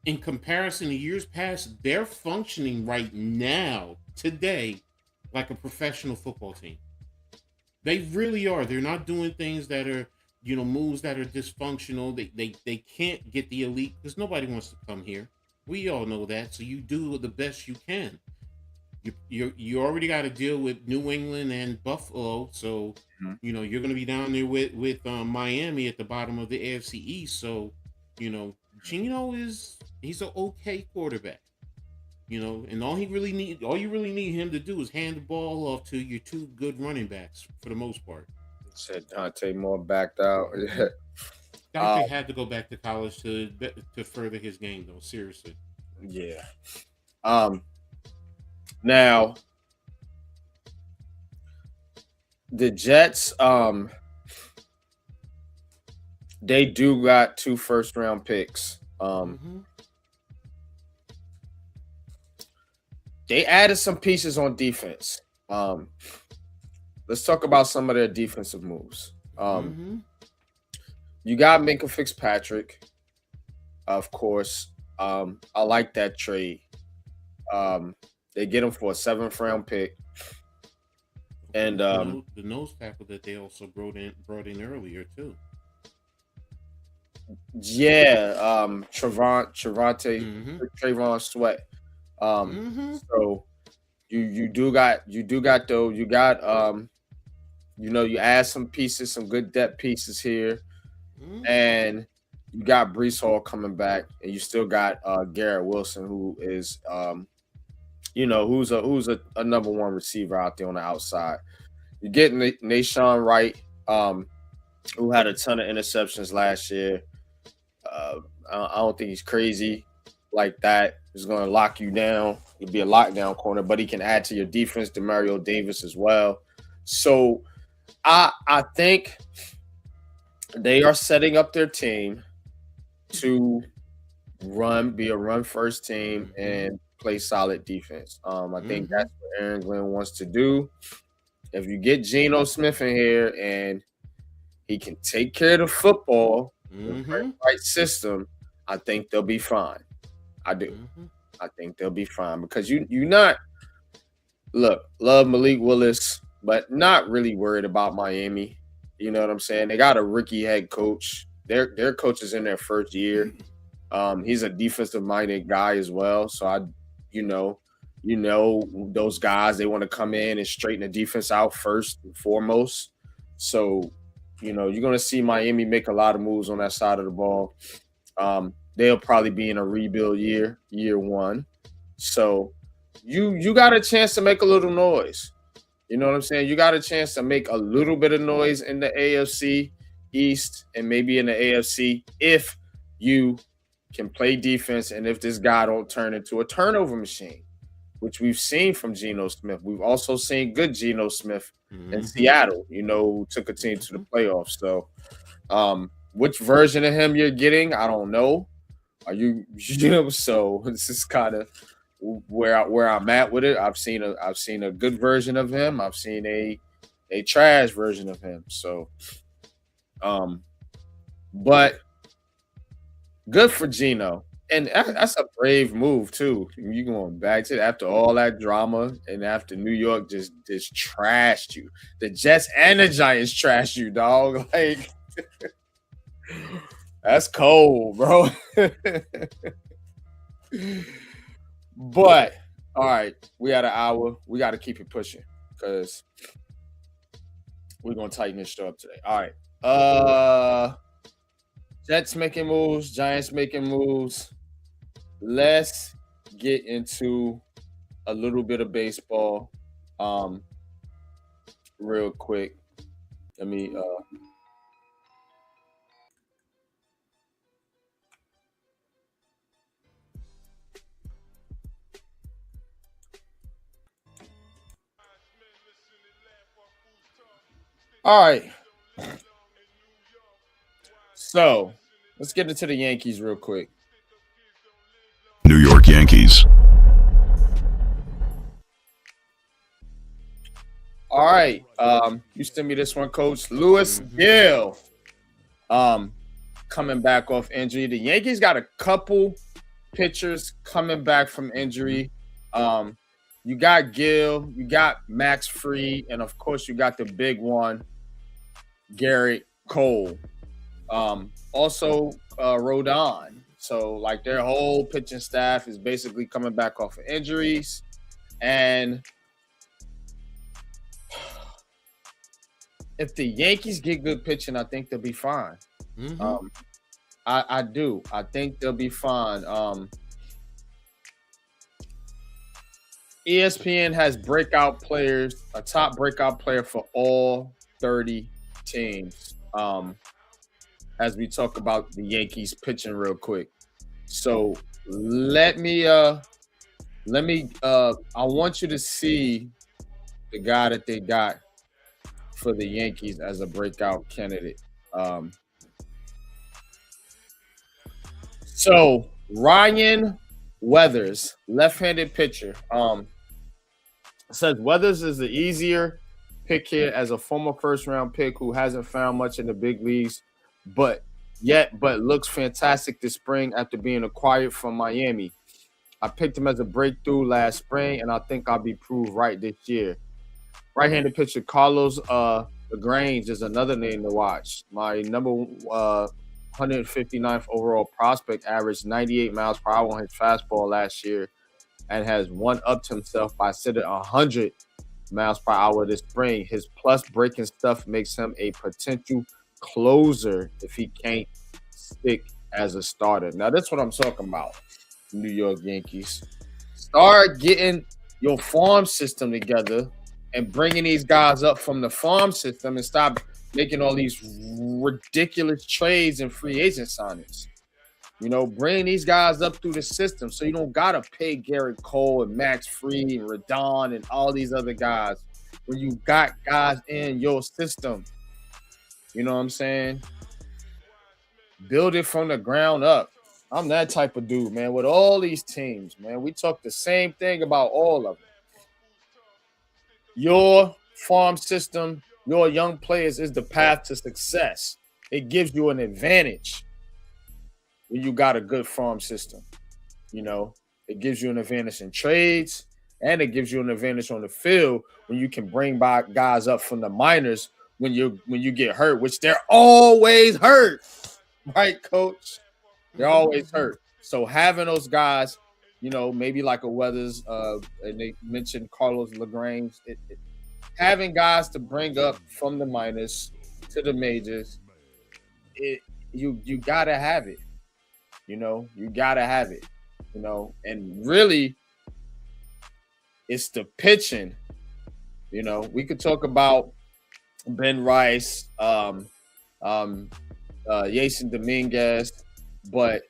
in comparison to years past, they're functioning right now, today, like a professional football team. They really are. They're not doing things that are, moves that are dysfunctional. They can't get the elite because nobody wants to come here. We all know that. So you do the best you can. You already got to deal with New England and Buffalo. So, you're going to be down there with Miami at the bottom of the AFC East. So, Geno he's an okay quarterback. And all you really need him to do is hand the ball off to your 2 good running backs for the most part. Said Dante Moore backed out. Dante had to go back to college to further his game, though. Seriously. Yeah. Now the Jets, they do got 2 first round picks. They added some pieces on defense. Let's talk about some of their defensive moves. You got Minkah Fitzpatrick, of course. I like that trade. They get him for a 7th round pick. And the nose tackle that they also brought in earlier too. Yeah, Trayvon Sweat. So you add some pieces, some good depth pieces here, and you got Breece Hall coming back, and you still got Garrett Wilson, who is who's a number 1 receiver out there on the outside. You get Nashawn Wright, who had a ton of interceptions last year. I don't think he's crazy like that. He's going to lock you down. He'll be a lockdown corner, but he can add to your defense, Demario Davis as well. So I think they are setting up their team to be a run first team and play solid defense. I think that's what Aaron Glenn wants to do. If you get Geno Smith in here and he can take care of the football, the right system, I think they'll be fine. I do. I think they'll be fine because you not love Malik Willis, but not really worried about Miami. You know what I'm saying? They got a rookie head coach. their coach is in their first year. He's a defensive minded guy as well. So you know those guys, they want to come in and straighten the defense out first and foremost. So you're going to see Miami make a lot of moves on that side of the ball. They'll probably be in a rebuild year one. So you got a chance to make a little noise. You know what I'm saying? You got a chance to make a little bit of noise in the AFC East and maybe in the AFC if you can play defense and if this guy don't turn into a turnover machine, which we've seen from Geno Smith. We've also seen good Geno Smith in Seattle, who took a team to the playoffs. So which version of him you're getting, I don't know. So this is kind of where I'm at with it. I've seen a good version of him. I've seen a trash version of him. So but good for Geno. And that's a brave move too. You going back to it after all that drama and after New York just trashed you. The Jets and the Giants trashed you, dog. Like that's cold, bro. But all right, we had an hour. We got to keep it pushing because we're gonna tighten this show up today. All right. Jets making moves, Giants making moves. Let's get into a little bit of baseball real quick. Let me all right. So let's get into the Yankees real quick. New York Yankees. All right. You send me this one, Coach. Louis Gill. Coming back off injury. The Yankees got a couple pitchers coming back from injury. You got Gill, you got Max Fried, and of course you got the big one, Garrett Cole. Also Rodon. So like their whole pitching staff is basically coming back off of injuries. And if the Yankees get good pitching, I think they'll be fine. I do. I think they'll be fine. ESPN has breakout players, a top breakout player for all 30 teams. As we talk about the Yankees pitching real quick. So I want you to see the guy that they got for the Yankees as a breakout candidate. So Ryan Weathers, left-handed pitcher. Says Weathers is the easier pick here as a former first-round pick who hasn't found much in the big leagues, but looks fantastic this spring after being acquired from Miami. I picked him as a breakthrough last spring, and I think I'll be proved right this year. Right-handed pitcher Carlos LaGrange is another name to watch. My number 159th overall prospect averaged 98 miles per hour on his fastball last year and has one-upped himself by sitting 100 miles per hour this spring. His plus breaking stuff makes him a potential closer if he can't stick as a starter. Now, that's what I'm talking about, New York Yankees. Start getting your farm system together and bringing these guys up from the farm system and stop making all these ridiculous trades and free agent signings. Bring these guys up through the system so you don't got to pay Garrett Cole and Max Fried and Rodon and all these other guys when you got guys in your system. You know what I'm saying? Build it from the ground up. I'm that type of dude, man, with all these teams, man. We talk the same thing about all of them. Your farm system, your young players is the path to success. It gives you an advantage when you got a good farm system. It gives you an advantage in trades, and it gives you an advantage on the field when you can bring back guys up from the minors when you get hurt, which they're always hurt. right, coach? They're always hurt. So having those guys, maybe like a Weathers, and they mentioned Carlos LaGrange, having guys to bring up from the minors to the majors, you gotta have it. You gotta have it. And really, it's the pitching. We could talk about Ben Rice, Jason Dominguez, but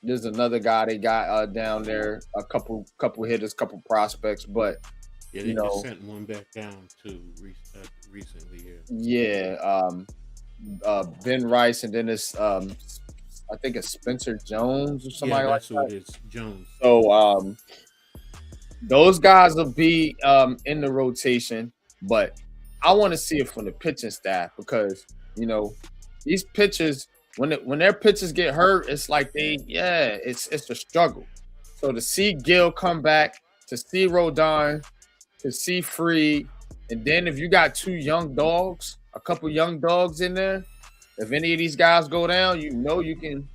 there's another guy they got down there, a couple hitters, couple prospects, but yeah, they just sent one back down too recently. Ben Rice, and then it's I think it's Spencer Jones or somebody like that. That's what it is, Jones. So those guys will be in the rotation, but I want to see it from the pitching staff because these pitchers, when their pitchers get hurt, it's like it's a struggle. So to see Gill come back, to see Rodon, to see Freed, and then if you got a couple young dogs in there, if any of these guys go down, you can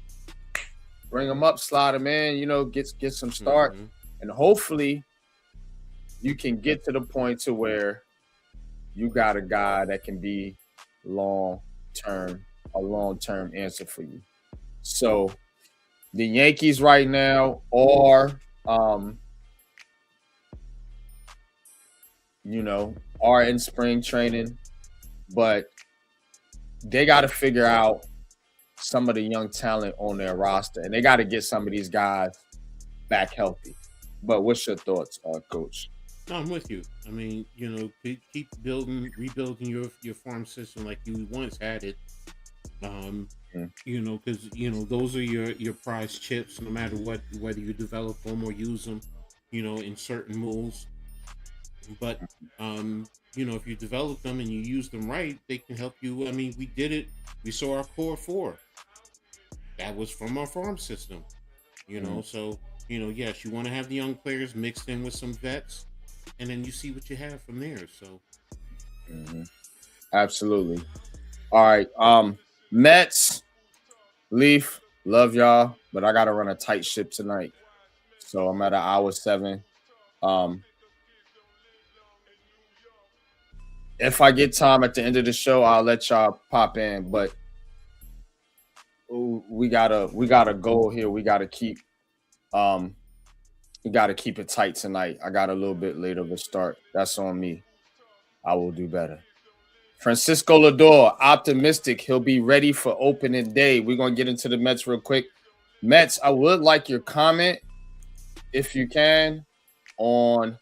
bring them up, slide them in, get some start, and hopefully you can get to the point to where you got a guy that can be a long-term answer for you. So the Yankees right now are in spring training, but they got to figure out some of the young talent on their roster, and they got to get some of these guys back healthy. But what's your thoughts, Coach? No, I'm with you. I mean, keep rebuilding your farm system like you once had it. Because those are your prize chips. No matter whether you develop them or use them, in certain moves. But if you develop them and you use them right, they can help you. I mean, we did it. We saw our core four. That was from our farm system. So yes, you want to have the young players mixed in with some vets, and then you see what you have from there. So, absolutely. All right, Mets, Leaf, love y'all, but I gotta run a tight ship tonight, so I'm at an hour 7. If I get time at the end of the show, I'll let y'all pop in. But we got a goal here. We gotta keep it tight tonight. I got a little bit later of a start. That's on me. I will do better. Francisco Lindor, optimistic. He'll be ready for opening day. We're going to get into the Mets real quick. Mets, I would like your comment, if you can, on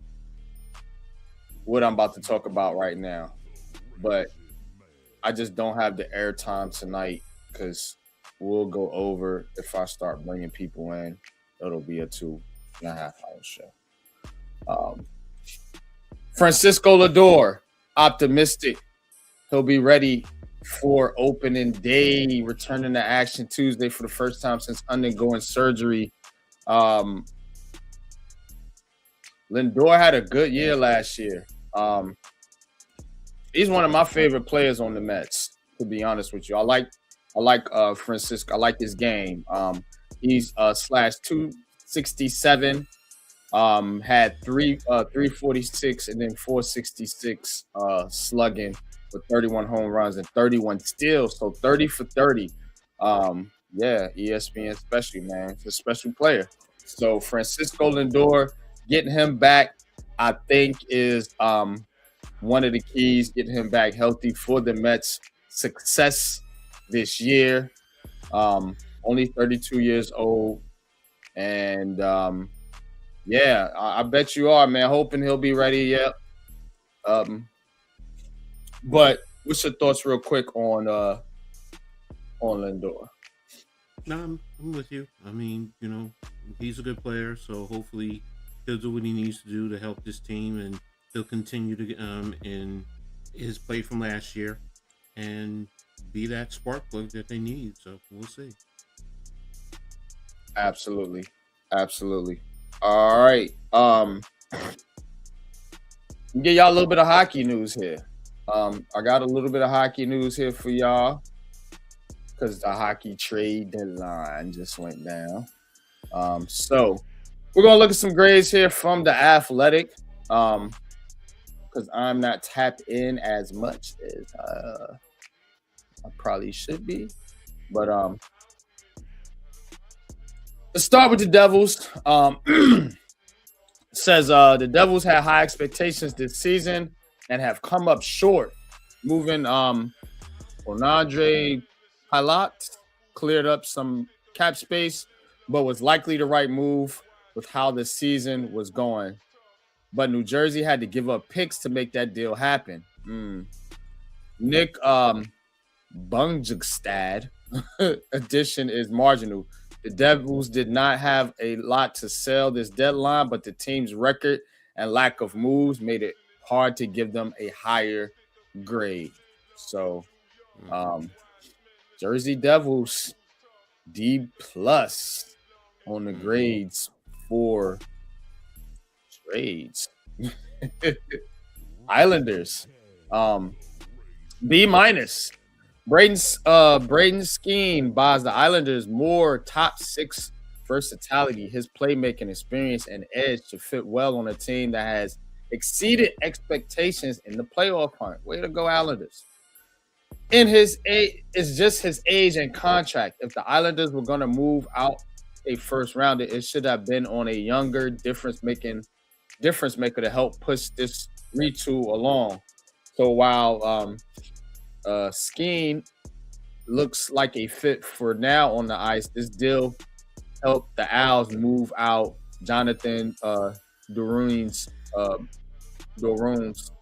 what I'm about to talk about right now. But I just don't have the airtime tonight because we'll go over. If I start bringing people in, it'll be a 2.5-hour show. Francisco Lindor, optimistic. He'll be ready for opening day, returning to action Tuesday for the first time since undergoing surgery. Lindor had a good year last year. He's one of my favorite players on the Mets, to be honest with you. I like Francisco. I like his game. He's /267. Had 346 and then 466 slugging with 31 home runs and 31 steals, so 30 for 30. ESPN special, man. He's a special player. So Francisco Lindor, getting him back, I think, is one of the keys, getting him back healthy for the Mets' success this year. Only 32 years old. And I bet you are, man. Hoping he'll be ready. Yep. But what's your thoughts, real quick, on Lindor? No, I'm with you. I mean, he's a good player, so hopefully he'll do what he needs to do to help this team, and he'll continue to in his play from last year and be that spark plug that they need. So we'll see. Absolutely. All right. Give y'all a little bit of hockey news here. I got a little bit of hockey news here for y'all. because the hockey trade deadline just went down. So we're gonna look at some grades here from the Athletic, because I'm not tapped in as much as I probably should be. But let's start with the Devils. Says the Devils had high expectations this season and have come up short, moving Onandre Pilot cleared up some cap space, but was likely the right move with how the season was going. But New Jersey had to give up picks to make that deal happen. Nick Bungstad addition is marginal. The Devils did not have a lot to sell this deadline, but the team's record and lack of moves made it hard to give them a higher grade. So, Jersey Devils D+ on the grades for trades. Islanders B-. Braden Skeen buys the Islanders more top six versatility, his playmaking experience, and edge to fit well on a team that has exceeded expectations in the playoff hunt. Way to go, Islanders. In his age, it's just his age and contract. If the Islanders were going to move out a first rounder, it should have been on a younger difference maker to help push this retool along. So while Skeen looks like a fit for now on the ice, this deal helped the Owls move out Jonathan Drouin's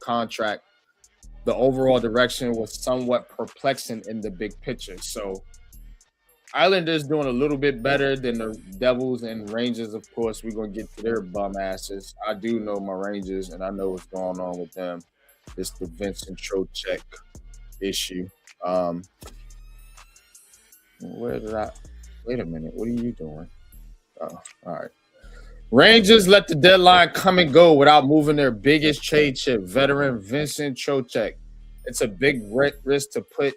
contract. The overall direction was somewhat perplexing in the big picture. So Islanders doing a little bit better than the Devils and Rangers. Of course, we're going to get to their bum asses. I do know my Rangers, and I know what's going on with them. It's the Vincent Trocheck issue. Where did I? Wait a minute. What are you doing? Oh, all right. Rangers let the deadline come and go without moving their biggest trade chip, veteran Vincent Trocheck. It's a big risk to put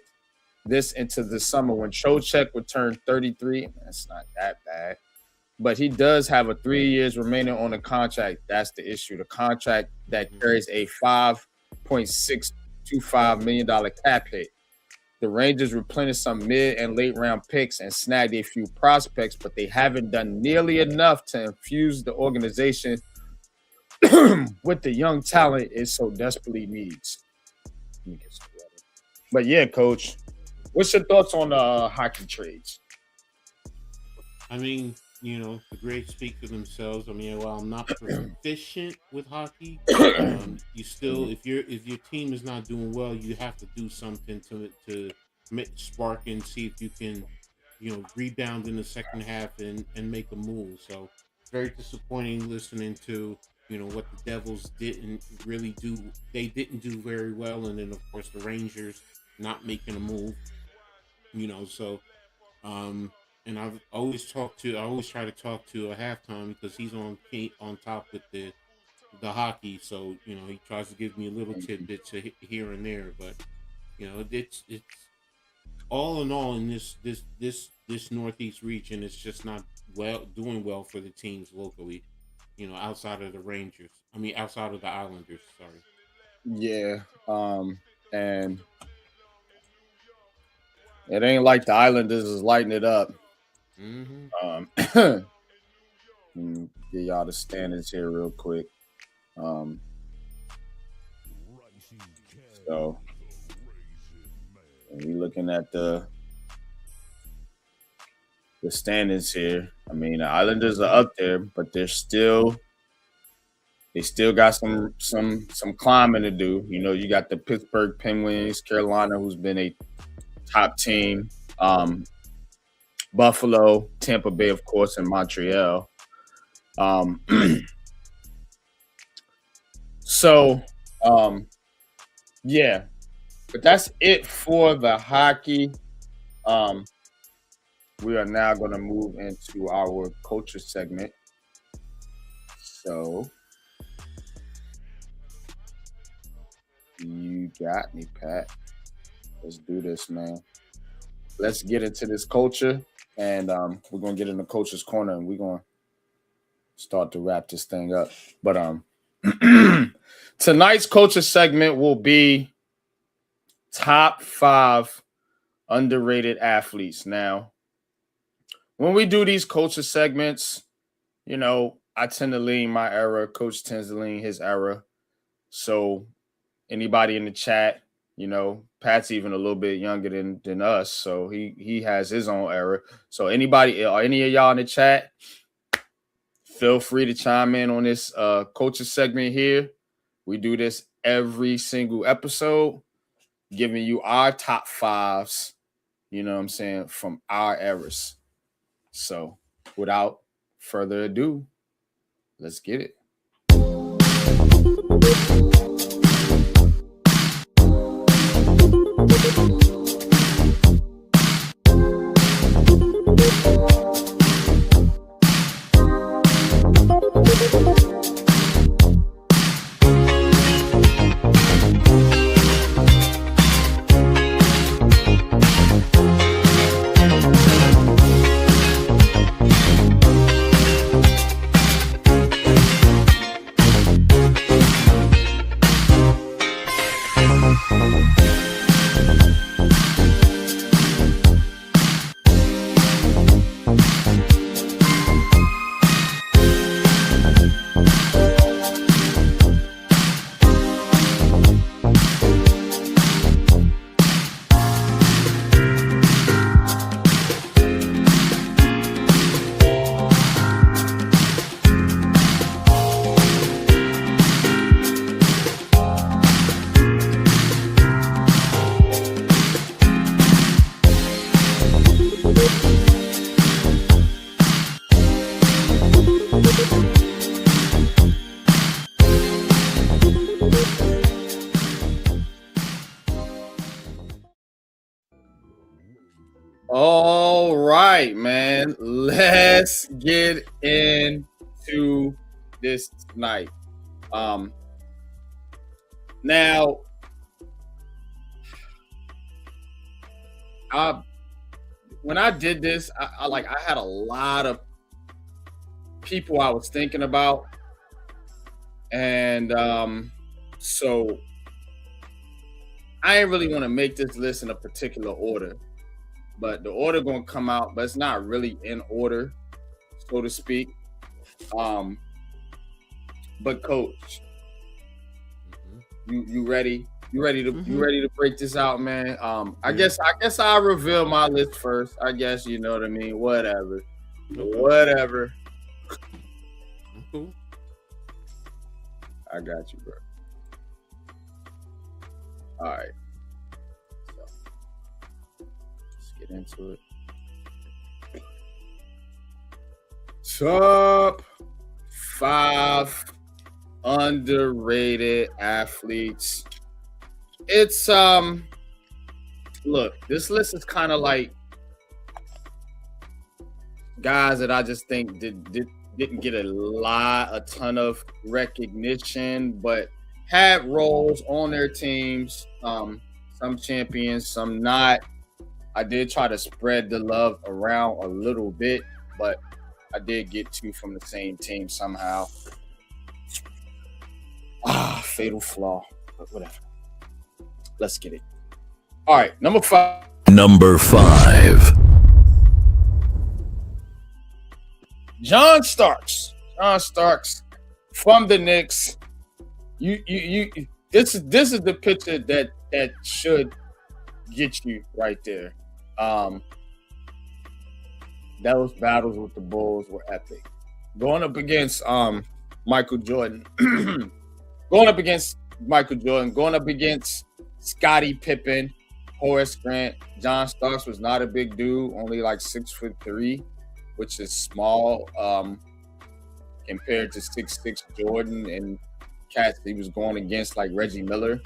this into the summer when Trocheck would turn 33. That's not that bad. But he does have a 3 years remaining on the contract. That's the issue. The contract that carries a $5.625 million cap hit. The Rangers replenished some mid and late round picks and snagged a few prospects, but they haven't done nearly enough to infuse the organization with the young talent it so desperately needs. But yeah, Coach, what's your thoughts on hockey trades? I mean, the grades speak for themselves. I mean, while I'm not proficient with hockey, you still, if your team is not doing well, you have to do something to spark and see if you can, rebound in the second half and make a move. So it's very disappointing listening to, what the Devils didn't really do. They didn't do very well, and then of course the Rangers not making a move. So. And I always try to talk to a halftime because he's on top with the hockey. So he tries to give me a little tidbits here and there. But it's all in all in this Northeast region, it's just not doing well for the teams locally. Outside of the Rangers. I mean, outside of the Islanders. Sorry. Yeah. And it ain't like the Islanders is lighting it up. Get y'all the standings here real quick. So we looking at the standings here. I mean, the Islanders are up there, but they still got some climbing to do. You got the Pittsburgh Penguins, Carolina, who's been a top team. Buffalo, Tampa Bay, of course, and Montreal. Yeah. But that's it for the hockey. We are now going to move into our culture segment. So, you got me, Pat. Let's do this, man. let's get into this culture, and we're gonna get in the coach's corner, and we're gonna start to wrap this thing up. But tonight's culture segment will be top 5 underrated athletes. Now, when we do these culture segments, you know, I tend to lean my era. Coach tends to lean his era. So anybody in the chat, you know, Pat's even a little bit younger than us, so he has his own era. So anybody or any of y'all in the chat, feel free to chime in on this culture segment here. We do this every single episode, giving you our top 5s, you know what I'm saying, from our eras. So without further ado, let's get it. All right, man. Let's get into this tonight. Now, when I did this, I had a lot of people I was thinking about, and so I ain't really want to make this list in a particular order. But the order gonna come out, but it's not really in order, so to speak. But coach, you ready? You ready to break this out, man? I guess I'll reveal my list first. I guess you know what I mean. Whatever. Cool. I got you, bro. All right. Get into it. Top 5 underrated athletes. It's look, this list is kind of like guys that I just think didn't get a ton of recognition, but had roles on their teams. Some champions, some not. I did try to spread the love around a little bit, but I did get 2 from the same team somehow. Fatal flaw, but whatever. Let's get it. All right, number 5. Number 5. John Starks from the Knicks. This is the picture that should get you right there. Those battles with the Bulls were epic. Going up against Michael Jordan, going up against Scottie Pippen, Horace Grant. John Starks was not a big dude, only like 6'3", which is small compared to 6'6" Jordan and cats he was going against like Reggie Miller.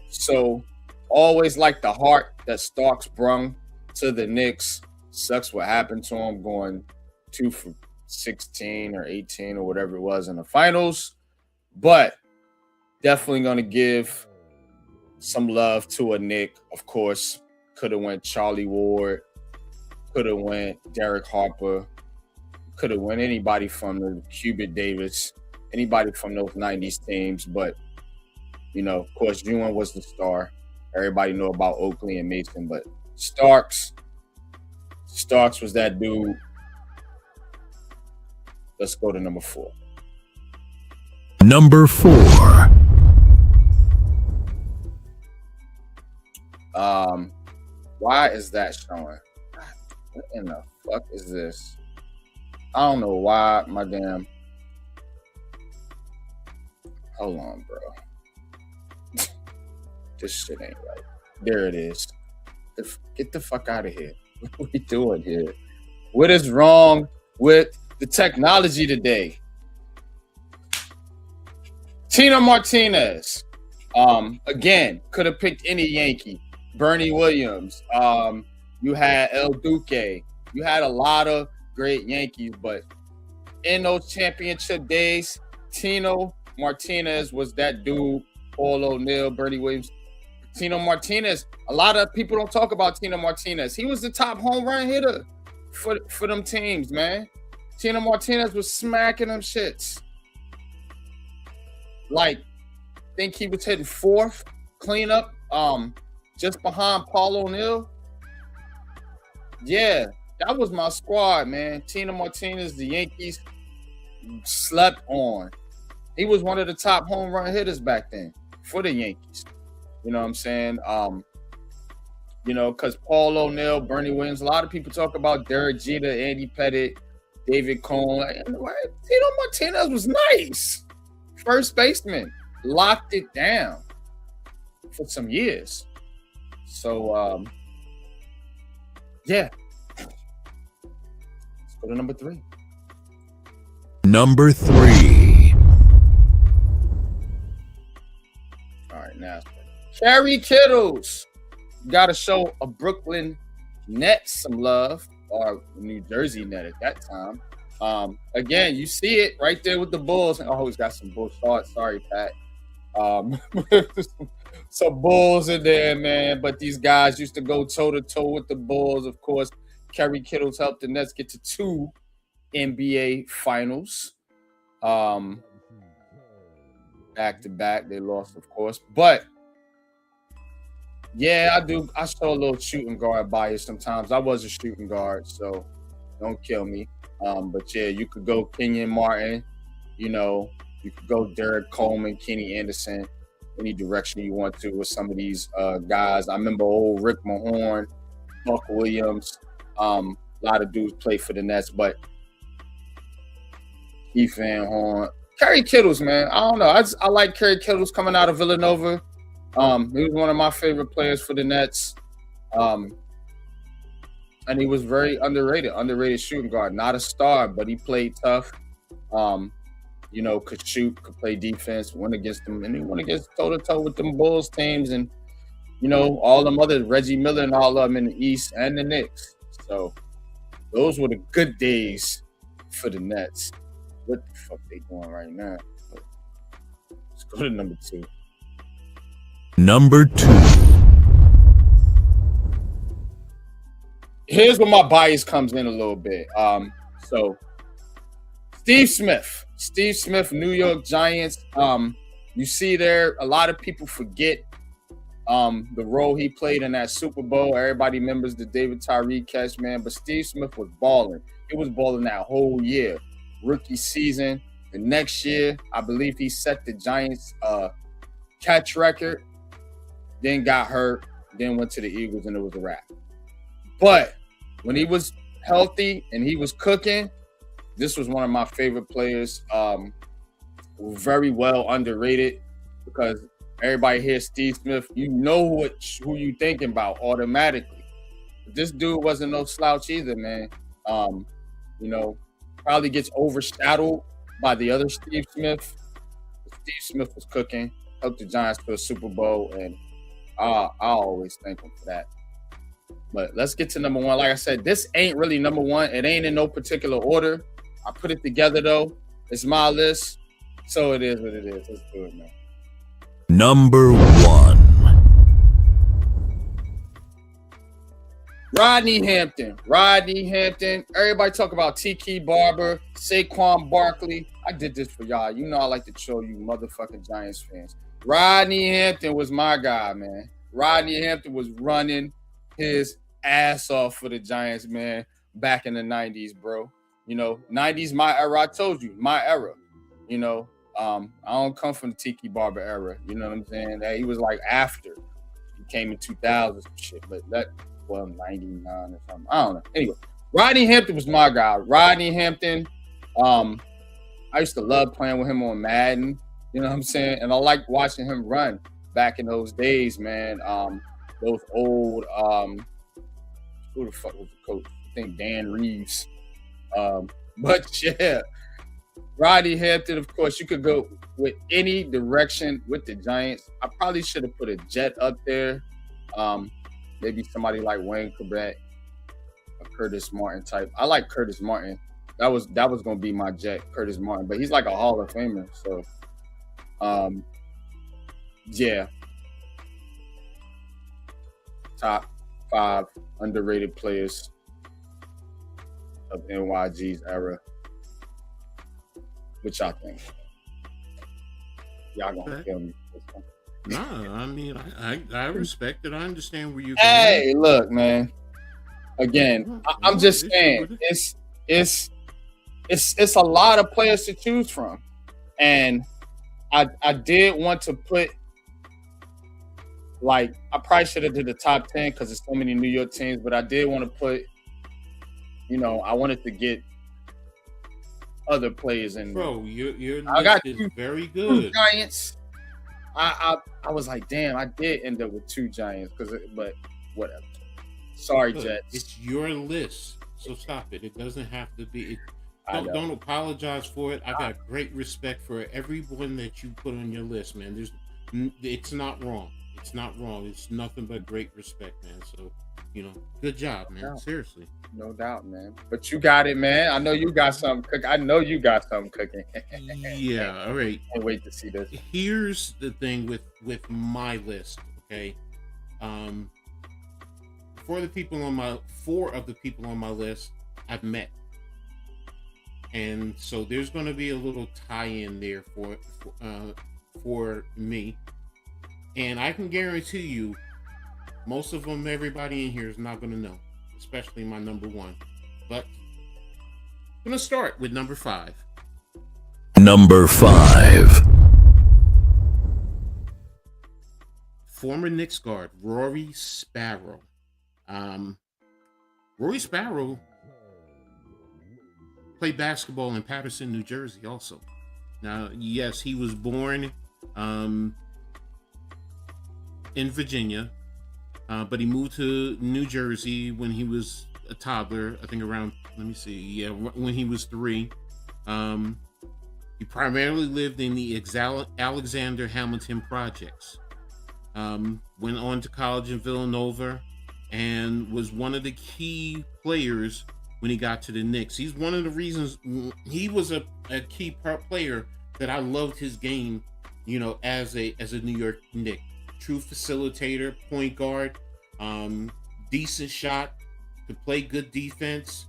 So always like the heart that Starks brung to the Knicks. Sucks what happened to him going 2 for 16 or 18 or whatever it was in the finals. But definitely going to give some love to a Knick, of course, Could have went Charlie Ward. Could have went Derek Harper. Could have went anybody from the Hubert Davis. Anybody from those 90s teams. But, you know, of course, Ewan was the star. Everybody know about Oakley and Mason. But Starks was that dude. Let's go to number 4. Number 4. Why is that showing? What in the fuck is this? I don't know why my damn. Hold on, bro. This shit ain't right. There it is. Get the fuck out of here. What are we doing here? What is wrong with the technology today? Tina Martinez. Again, could have picked any Yankee. Bernie Williams. You had El Duque. You had a lot of great Yankees, but in those championship days, Tino Martinez was that dude. Paul O'Neill, Bernie Williams. Tino Martinez. A lot of people don't talk about Tino Martinez. He was the top home run hitter for them teams, man. Tino Martinez was smacking them shits. Like, I think he was hitting 4th cleanup, just behind Paul O'Neill. Yeah, that was my squad, man. Tino Martinez, the Yankees slept on. He was one of the top home run hitters back then for the Yankees. You know what I'm saying? You know, because Paul O'Neill, Bernie Williams, a lot of people talk about Derek Jeter, Andy Pettit, David Cone. Tino Martinez was nice. First baseman. Locked it down for some years. So, yeah. Let's go to number 3. Number 3. All right, now Kerry Kittles. Got to show a Brooklyn Nets some love, or New Jersey Net at that time. Again, you see it right there with the Bulls. Oh, he's got some Bulls thoughts. Sorry, Pat. Some Bulls in there, man. But these guys used to go toe-to-toe with the Bulls. Of course, Kerry Kittles helped the Nets get to 2 NBA finals. Back-to-back. They lost, of course. But, yeah, I do. I show a little shooting guard bias sometimes. I was a shooting guard, so don't kill me. But, yeah, you could go Kenyon Martin. You know, you could go Derek Coleman, Kenny Anderson, any direction you want to with some of these guys. I remember old Rick Mahorn, Buck Williams. A lot of dudes play for the Nets, but Keith Van Horn. Kerry Kittles, man. I don't know. I like Kerry Kittles coming out of Villanova. He was one of my favorite players for the Nets. And he was very underrated shooting guard. Not a star, but he played tough. You know, could shoot, could play defense, went against them, and he went against toe-to-toe with them Bulls teams and, you know, all them other Reggie Miller and all of them in the East and the Knicks. So those were the good days for the Nets. What the fuck they doing right now? Let's go to number 2. Number 2. Here's where my bias comes in a little bit. So Steve Smith, New York Giants. You see there, a lot of people forget the role he played in that Super Bowl. Everybody remembers the David Tyree catch, man. But Steve Smith was balling. He was balling that whole year. Rookie season. The next year, I believe he set the Giants catch record. Then got hurt. Then went to the Eagles, and it was a wrap. But when he was healthy and he was cooking, this was one of my favorite players. Very well underrated because everybody hears Steve Smith, you know who you thinking about automatically. But this dude wasn't no slouch either, man. You know, probably gets overshadowed by the other Steve Smith. Steve Smith was cooking, helped the Giants to a Super Bowl, and I always thank him for that. But let's get to number 1. Like I said, this ain't really number 1. It ain't in no particular order. I put it together, though. It's my list. So it is what it is. Let's do it, man. Number 1. Rodney Hampton. Everybody talk about Tiki Barber, Saquon Barkley. I did this for y'all. You know I like to show you motherfucking Giants fans. Rodney Hampton was my guy, man. Rodney Hampton was running his ass off for the Giants, man, back in the 90s, bro. 90s, my era. I told you, my era. I don't come from the Tiki Barber era. You know what I'm saying? He was like after. He came in 2000s and shit, but 99 or something. I don't know. Anyway, Rodney Hampton was my guy. Rodney Hampton, I used to love playing with him on Madden. You know what I'm saying? And I liked watching him run back in those days, man. Those old, who the fuck was the coach? I think Dan Reeves. But yeah, Rodney Hampton, of course, you could go with any direction with the Giants. I probably should have put a Jet up there. Maybe somebody like Wayne Corbett, a Curtis Martin type. I like Curtis Martin. That was gonna be my Jet, Curtis Martin, but he's like a Hall of Famer. So, yeah. Top 5 underrated players of NYG's era. What y'all think? Y'all gonna kill me? No, I mean I respect it. I understand where you're going. Hey, look, man. Again, I'm just saying it's a lot of players to choose from, and I did want to put, like, I probably should have did the top 10 because there's so many New York teams, but I did want to put, I wanted to get other players in. Bro, your I got list is very good. Giants. I was like, damn, I did end up with 2 Giants, but whatever. Sorry, Look, Jets. It's your list, so stop it. It doesn't have to be. Don't apologize for it. I got great respect for everyone that you put on your list, man. It's not wrong. It's not wrong. It's nothing but great respect, man. So, good job, man. Seriously. No doubt, man. But you got it, man. I know you got something cooking. Yeah, all right. Can't wait to see this. Here's the thing with my list, okay? 4 of the people on my list I've met. And so there's going to be a little tie-in there for me. And I can guarantee you, most of them, everybody in here is not going to know, especially my number 1. But I'm going to start with number 5. Number 5. Former Knicks guard, Rory Sparrow. Rory Sparrow played basketball in Paterson, New Jersey also. Now, yes, he was born in Virginia, but he moved to New Jersey when he was a toddler, I think around, when he was 3. He primarily lived in the Alexander Hamilton projects. Went on to college in Villanova and was one of the key players when he got to the Knicks. He's one of the reasons he was a key player that I loved his game, as a New York Knick. True facilitator, point guard, decent shot, could play good defense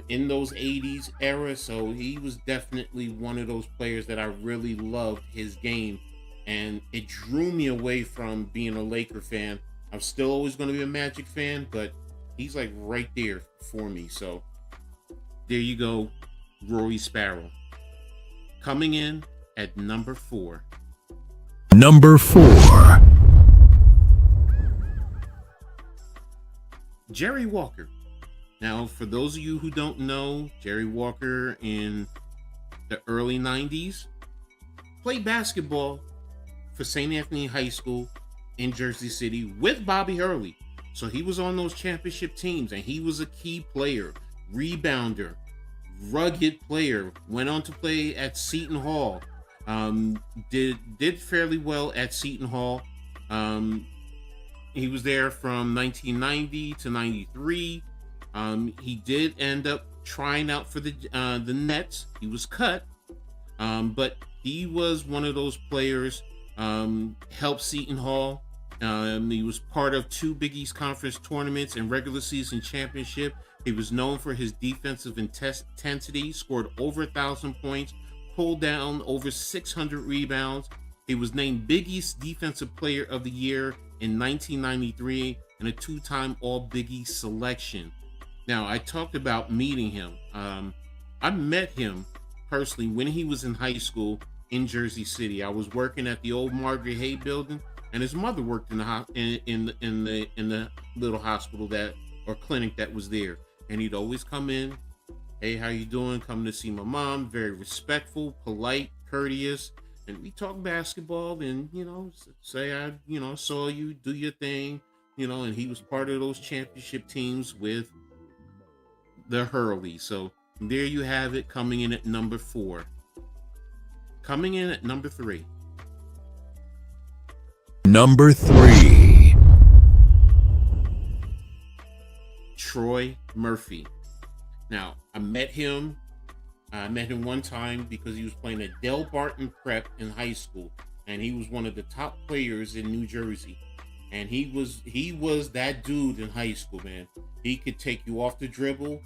in those 80s era. So he was definitely one of those players that I really loved his game. And it drew me away from being a Laker fan. I'm still always going to be a Magic fan, but he's like right there for me. So there you go, Rory Sparrow. Coming in at number 4. Number 4. Jerry Walker. Now, for those of you who don't know, Jerry Walker in the early 90s played basketball for St. Anthony High School in Jersey City with Bobby Hurley. So he was on those championship teams, and he was a key player, rebounder, rugged player. Went on to play at Seton Hall. Did fairly well at Seton Hall. He was there from 1990 to 93. He did end up trying out for the Nets. He was cut, but he was one of those players. Helped Seton Hall He was part of 2 Big East Conference tournaments and regular season championship. He was known for his defensive intensity, scored over 1,000 points, pulled down over 600 rebounds. He was named Big East Defensive Player of the Year in 1993 and a 2-time All Big East selection. Now, I talked about meeting him. I met him personally when he was in high school in Jersey City. I was working at the old Margaret Hay building, and his mother worked in the little hospital or clinic that was there. And he'd always come in, hey, how you doing? Coming to see my mom. Very respectful, polite, courteous. And we talk basketball and, say I, saw you do your thing, and he was part of those championship teams with the Hurley. So there you have it, coming in at number 4. Coming in at number 3. Number 3. Troy Murphy. Now, I met him one time because he was playing at Del Barton Prep in high school, and he was one of the top players in New Jersey. And he was that dude in high school, man. He could take you off the dribble.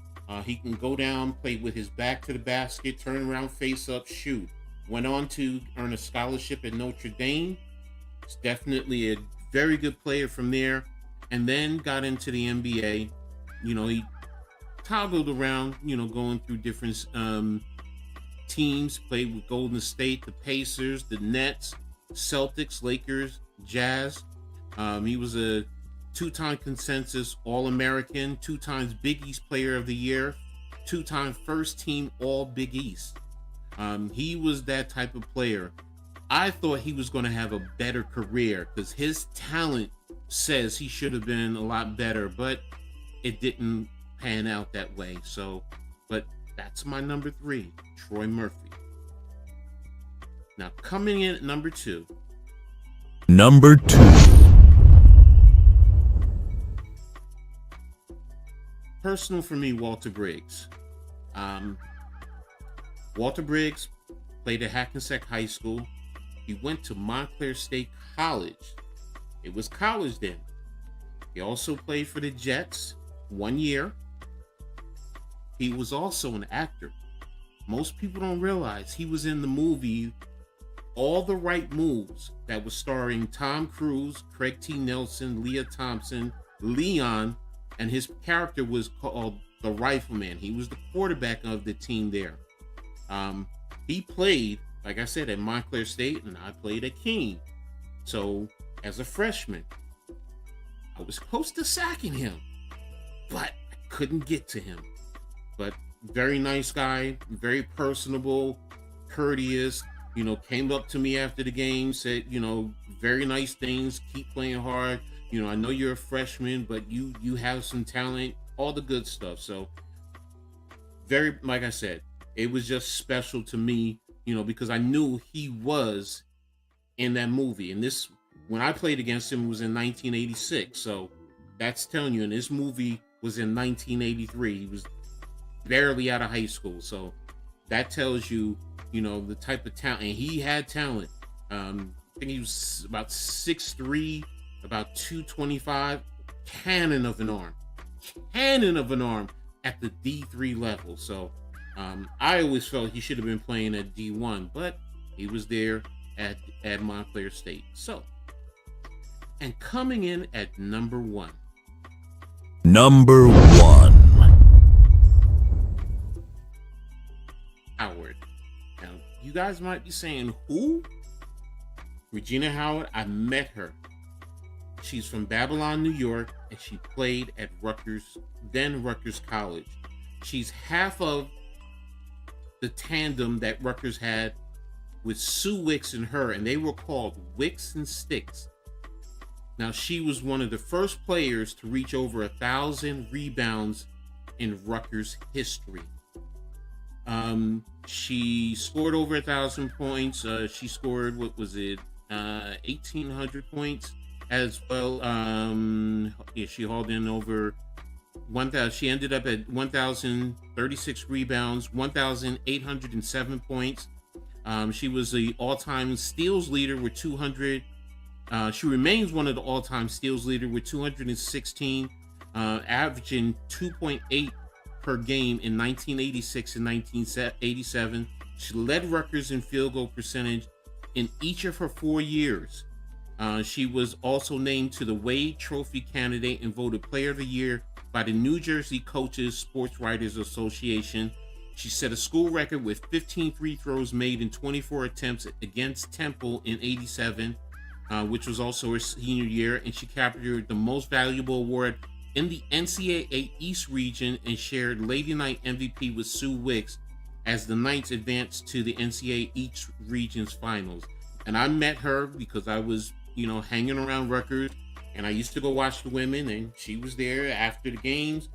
He can go down, play with his back to the basket, turn around, face up, shoot. Went on to earn a scholarship at Notre Dame. He's definitely a very good player from there. And then got into the NBA. He toggled around, going through different teams, played with Golden State, the Pacers, the Nets, Celtics, Lakers, Jazz. He was a 2-time consensus All-American, 2 times Big East Player of the Year, 2-time first team All Big East. He was that type of player. I thought he was going to have a better career because his talent says he should have been a lot better, but it didn't pan out that way. But that's my number 3, Troy Murphy. Now, coming in at number 2. Number 2. Personal for me, Walter Briggs. Walter Briggs played at Hackensack High School. He went to Montclair State College. It was college then. He also played for the Jets 1 year. He was also an actor. Most people don't realize he was in the movie All the Right Moves that was starring Tom Cruise, Craig T. Nelson, Leah Thompson, Leon, and his character was called the Rifleman. He was the quarterback of the team there. He played, like I said, at Montclair State, and I played at Keene. So, as a freshman, I was close to sacking him, but I couldn't get to him. But very nice guy, very personable, courteous, came up to me after the game, said, very nice things, keep playing hard. I know you're a freshman, but you have some talent, all the good stuff. So very, like I said, it was just special to me, because I knew he was in that movie. And this, when I played against him, was in 1986. So that's telling you, and this movie was in 1983. He was barely out of high school. So that tells you, the type of talent. And he had talent. I think he was about 6'3", about 225, cannon of an arm at the D3 level. So I always felt he should have been playing at D1, but he was there at Montclair State. So, and coming in at number 1. Number 1. Howard. Now, you guys might be saying, who? Regina Howard. I met her. She's from Babylon, New York, and she played at Rutgers College. She's half of the tandem that Rutgers had with Sue Wicks and her, and they were called Wicks and Sticks. Now, she was one of the first players to reach over 1,000 rebounds in Rutgers history. She scored over 1,000 points. She scored, 1,800 points as well. She hauled in over 1,000. She ended up at 1,036 rebounds, 1,807 points. She was the all-time steals leader with 200, She remains one of the all-time steals leader with 216, averaging 2.8 per game in 1986 and 1987. She led Rutgers in field goal percentage in each of her 4 years. She was also named to the Wade Trophy candidate and voted Player of the Year by the New Jersey Coaches Sports Writers Association. She set a school record with 15 free throws made in 24 attempts against Temple in 87, which was also her senior year, and she captured the Most Valuable Award in the NCAA East region and shared Lady Night MVP with Sue Wicks as the Knights advanced to the NCAA East region's finals. And I met her because I was, hanging around Rutgers, and I used to go watch the women, and she was there after the games,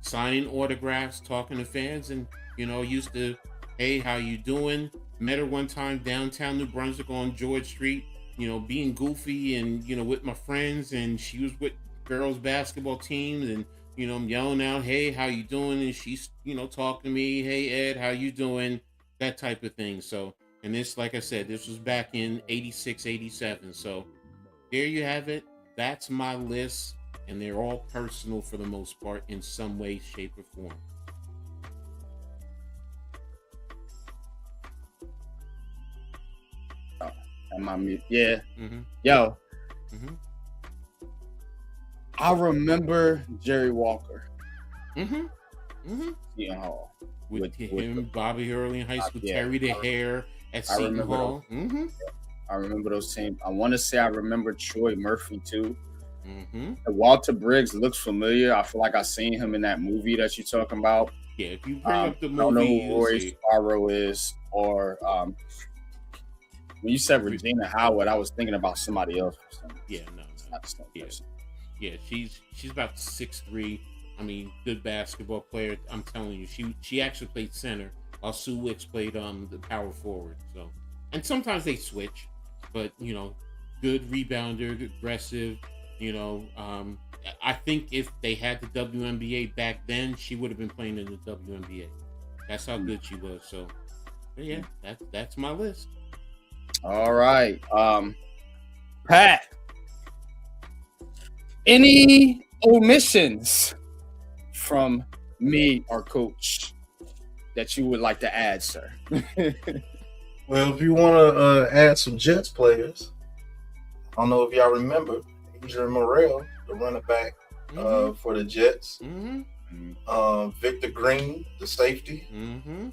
signing autographs, talking to fans, and used to, hey, how you doing? Met her one time downtown New Brunswick on George Street, being goofy and with my friends, and she was with girls basketball teams, and I'm yelling out, hey, how you doing? And she's talking to me, hey Ed, how you doing? That type of thing. So, and this, like I said, this was back in 86, 87. So there you have it. That's my list. And they're all personal for the most part in some way, shape, or form. Yeah. Mm-hmm. Yo. Mm-hmm. I remember Jerry Walker. Mm-hmm. Mm-hmm. Seton Hall. With him, Bobby Hurley in high school, Terry the Hair at I Seton remember Hall. Mm-hmm. I remember those teams. I want to say I remember Troy Murphy too. Mm-hmm. Walter Briggs looks familiar. I feel like I seen him in that movie that you're talking about. Yeah, if you bring up the movie, I don't know who Roy Sparrow is, or when you said Regina Howard, I was thinking about somebody else. Yeah, no. Not the same person. Yeah, she's about 6'3". I mean, good basketball player. I'm telling you, she actually played center while Sue Wicks played the power forward. So, and sometimes they switch, but good rebounder, aggressive. I think if they had the WNBA back then, she would have been playing in the WNBA. That's how good she was. So, yeah, that's my list. All right, Pat. Any omissions from me or Coach that you would like to add, sir? Well, if you want to add some Jets players, I don't know if y'all remember Adrian Morrell, the running back for the Jets. Mm-hmm. Victor Green, the safety. Mm-hmm.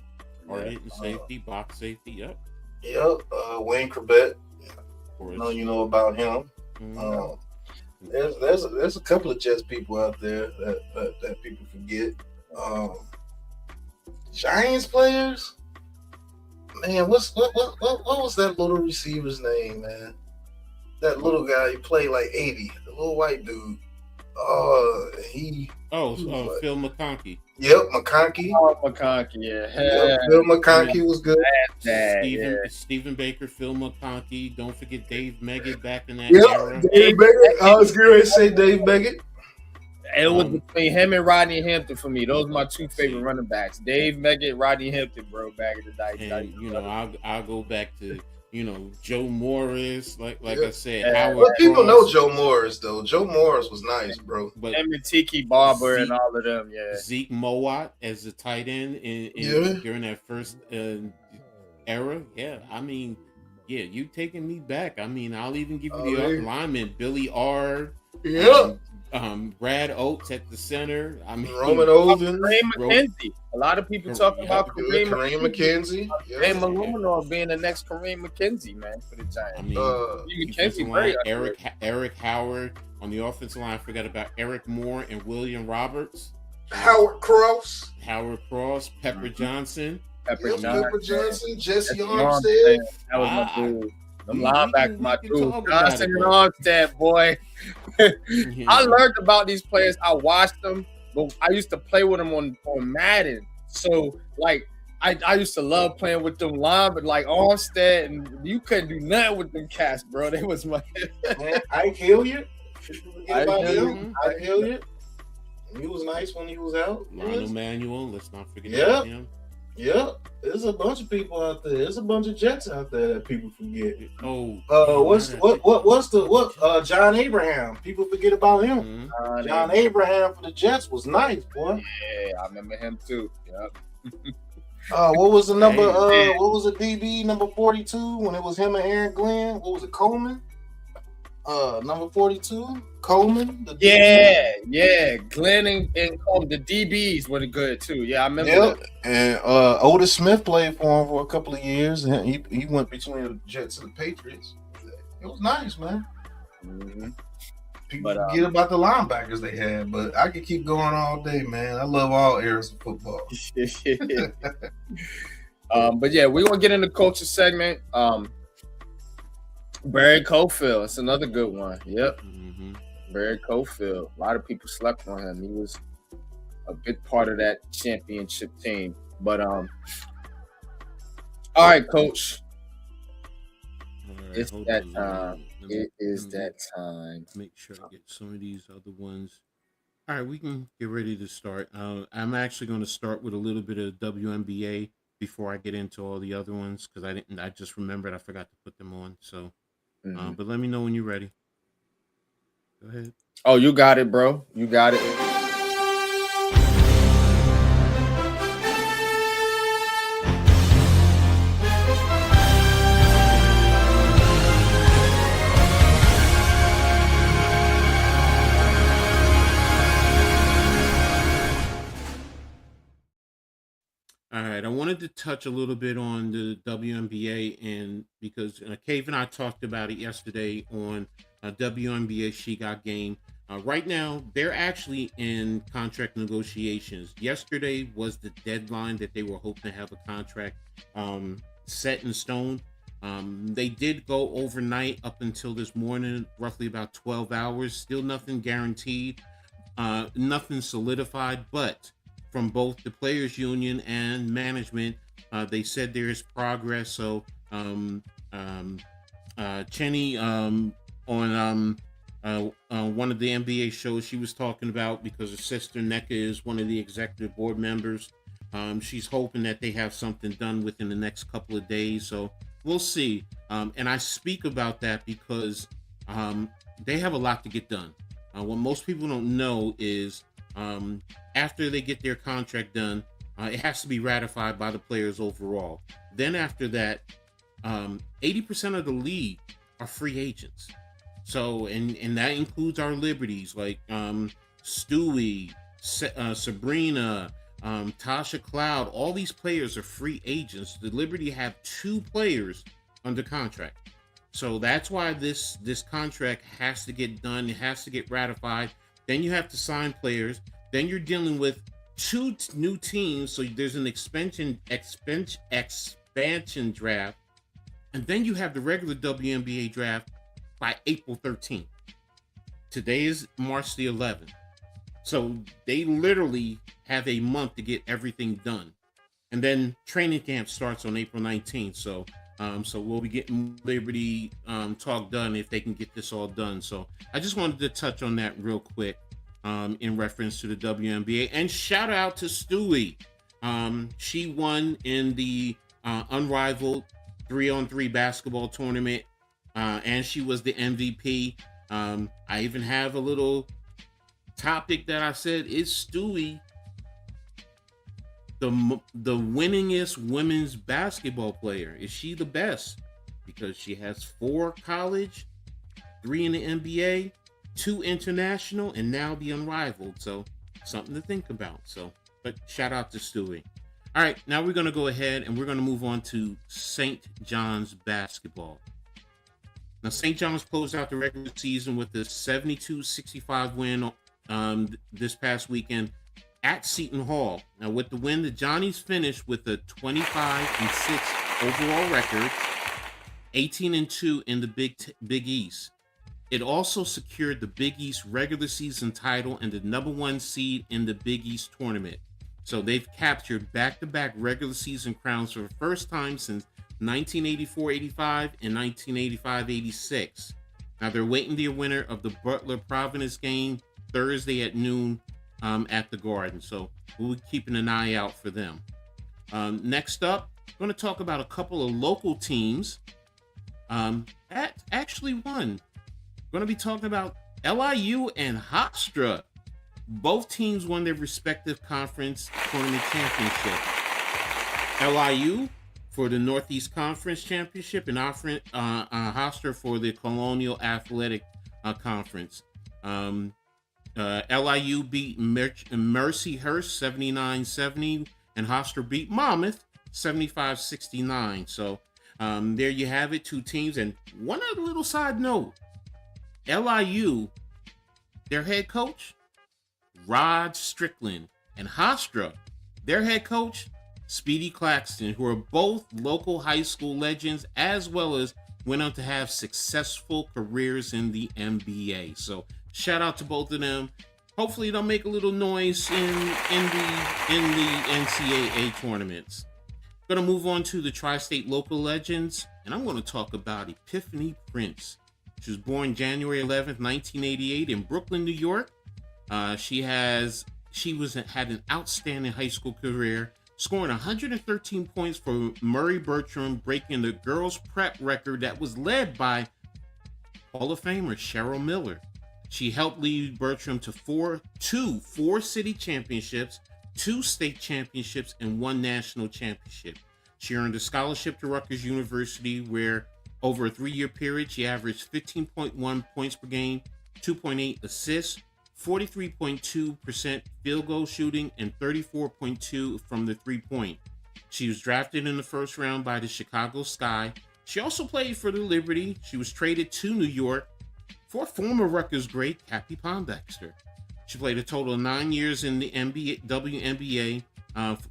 Safety, box safety. Yep. Yep. Wayne Corbett. I know you know about him. Mm-hmm. There's a couple of Jets people out there that people forget. Giants players, man. What was that little receiver's name, man? That little guy, he played like 80. The little white dude. Phil McConkey. Yep, McConkey. Oh, McConkey, yeah. Yep, Phil McConkey was good. Stephen Baker, Phil McConkey. Don't forget Dave Meggett back in that Yep, era. Dave Meggett. I was going to say Dave Meggett. It was between him and Rodney Hampton for me. Those are my two favorite running backs. Dave Meggett, Rodney Hampton, bro, back in the day. And, I'll go back to, Joe Morris, like I said. Well, people know Joe Morris, though. Joe Morris was nice, bro. But him and Tiki Barber and all of them, yeah. Zeke Mowat as the tight end during that first era. Yeah, I mean, you taking me back. I mean, I'll even give you the other lineman, Billy R. Yeah. Brad Oates at the center. I mean, Roman Oven. Kareem McKenzie. A lot of people talk about Kareem McKenzie. And Maluminor being the next Kareem McKenzie, man, for the Giants. I mean, McKenzie, Eric Howard on the offensive line. I forgot about Eric Moore and William Roberts. Howard Cross. Pepper Johnson. Pepper Johnson. Jesse Armstead. That was my dude. Them linebackers, my dude. Johnson and Armstead, boy. I learned about these players. I watched them, but I used to play with them on Madden. So, like, I used to love playing with them linemen, like Armstead, and you couldn't do nothing with them cats, bro. They was my. Ike Hilliard. Ike Hilliard. He was nice when he was out. Ron Emanuel. Let's not forget about him. Yep, there's a bunch of people out there. There's a bunch of Jets out there that people forget. Oh, John Abraham? People forget about him. Mhm. John Abraham for the Jets was nice, boy. Yeah, I remember him too. Yep. What was the number? Hey, What was the DB number 42 when it was him and Aaron Glenn? What was it, Coleman? Number 42, Coleman. The Yeah. Glenn and Coleman, the DBs were good too. Yeah, I remember Yep. that. And Otis Smith played for him for a couple of years, and he went between the Jets and the Patriots. It was nice, man. Mhm. People But, forget about the linebackers they had, but I could keep going all day, man. I love all eras of football. But yeah, we're gonna get in the culture segment. Barry Cofield, it's another good one. Yep. Mhm. Barry Cofield. A lot of people slept on him. He was a big part of that championship team. But all right, coach. All right, It's hold that on, time. let me- It is let me that time. Make sure I get some of these other ones. All right, we can get ready to start. I'm actually going to start with a little bit of WNBA before I get into all the other ones because I just remembered I forgot to put them on. So, Mhm. but let me know when you're ready. Go ahead. Oh, you got it, bro. You got it. All right, I wanted to touch a little bit on the WNBA, and because Cave and I talked about it yesterday on WNBA She Got Game. Right now, they're actually in contract negotiations. Yesterday was the deadline that they were hoping to have a contract set in stone. They did go overnight up until this morning, roughly about 12 hours. Still nothing guaranteed, nothing solidified, but from both the players union and management, they said there is progress. So Chenny on one of the NBA shows, she was talking about, because her sister NECA is one of the executive board members, she's hoping that they have something done within the next couple of days. So we'll see. And I speak about that because they have a lot to get done. What most people don't know is after they get their contract done, it has to be ratified by the players overall. Then after that, 80% of the league are free agents. So, and that includes our liberties like Stewie, Sabrina, Tasha Cloud. All these players are free agents. The Liberty have 2 players under contract. So that's why this contract has to get done. It has to get ratified. Then you have to sign players. Then you're dealing with 2 new teams. So there's an expansion draft. And then you have the regular WNBA draft by April 13th. Today is March the 11th. So they literally have a month to get everything done. And then training camp starts on April 19th. So we'll be getting Liberty talk done if they can get this all done. So I just wanted to touch on that real quick in reference to the WNBA. And shout out to Stewie. She won in the unrivaled 3-on-3 basketball tournament, and she was the MVP. I even have a little topic that I said, is Stewie the winningest women's basketball player? Is she the best? Because she has 4 college, 3 in the NBA, 2 international, and now the unrivaled. So something to think about. So, but shout out to Stewie. All right, now we're going to go ahead and we're going to move on to St. John's basketball. Now, St. John's closed out the regular season with a 72-65 win this past weekend at Seton Hall. Now, with the win, the Johnnies finished with a 25-6 overall record, 18-2 in the Big East. It also secured the Big East regular season title and the number 1 seed in the Big East tournament. So they've captured back-to-back regular season crowns for the first time since 1984-85 and 1985-86. Now they're waiting the winner of the Butler-Providence game Thursday at noon at the Garden. So we'll be keeping an eye out for them. Next up, I'm going to talk about a couple of local teams. Actually one. Going to be talking about LIU and Hofstra. Both teams won their respective conference tournament championship. LIU for the Northeast Conference Championship and Hofstra for the Colonial Athletic Conference. LIU beat Mercyhurst 79-70, and Hofstra beat Monmouth 75-69. So there you have it, two teams. And one other little side note, LIU, their head coach, Rod Strickland, and Hofstra, their head coach, Speedy Claxton, who are both local high school legends, as well as went on to have successful careers in the NBA. So shout out to both of them. Hopefully they'll make a little noise in the NCAA tournaments. Going to move on to the Tri-State local legends, and I'm going to talk about Epiphany Prince. She was born January 11th, 1988 in Brooklyn, New York. She had an outstanding high school career, scoring 113 points for Murray Bertram, breaking the girls' prep record that was led by Hall of Famer Cheryl Miller. She helped lead Bertram to four city championships, 2 state championships, and 1 national championship. She earned a scholarship to Rutgers University, where over a 3-year period, she averaged 15.1 points per game, 2.8 assists, 43.2% field goal shooting, and 34.2 from the 3-point. She was drafted in the first round by the Chicago Sky. She also played for the Liberty. She was traded to New York for former Rutgers great Cappy Pondexter. She played a total of 9 years in the WNBA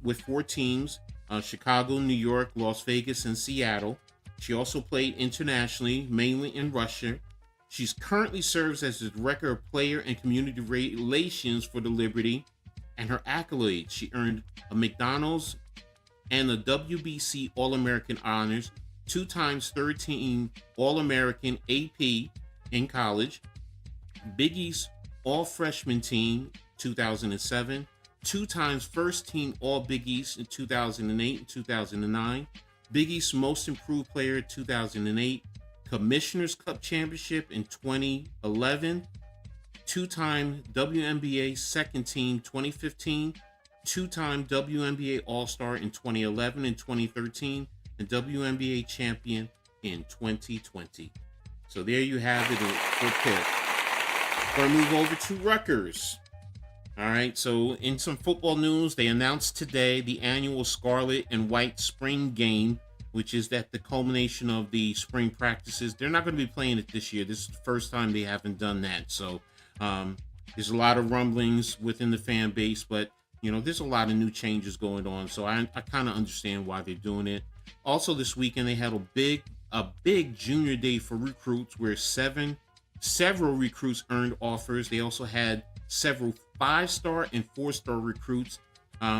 with 4 teams, Chicago, New York, Las Vegas, and Seattle. She also played internationally, mainly in Russia. She currently serves as the Director of Player and Community Relations for the Liberty. And her accolades, she earned a McDonald's and a WBC All-American honors, 2 times third team All-American AP in college, Big East All-Freshman Team 2007, 2 times first team All-Big East in 2008 and 2009, Big East Most Improved Player 2008, Commissioner's Cup Championship in 2011, 2-time WNBA Second Team 2015, 2-time WNBA All-Star in 2011 and 2013, and WNBA Champion in 2020. So there you have it for pick. Going to move over to Rutgers. All right, so in some football news, they announced today the annual Scarlet and White Spring Game, which is the culmination of the spring practices. They're not going to be playing it this year. This is the first time they haven't done that. So there's a lot of rumblings within the fan base, but there's a lot of new changes going on. So I kind of understand why they're doing it. Also this weekend, they had a big junior day for recruits where several recruits earned offers. They also had several 5-star and 4-star recruits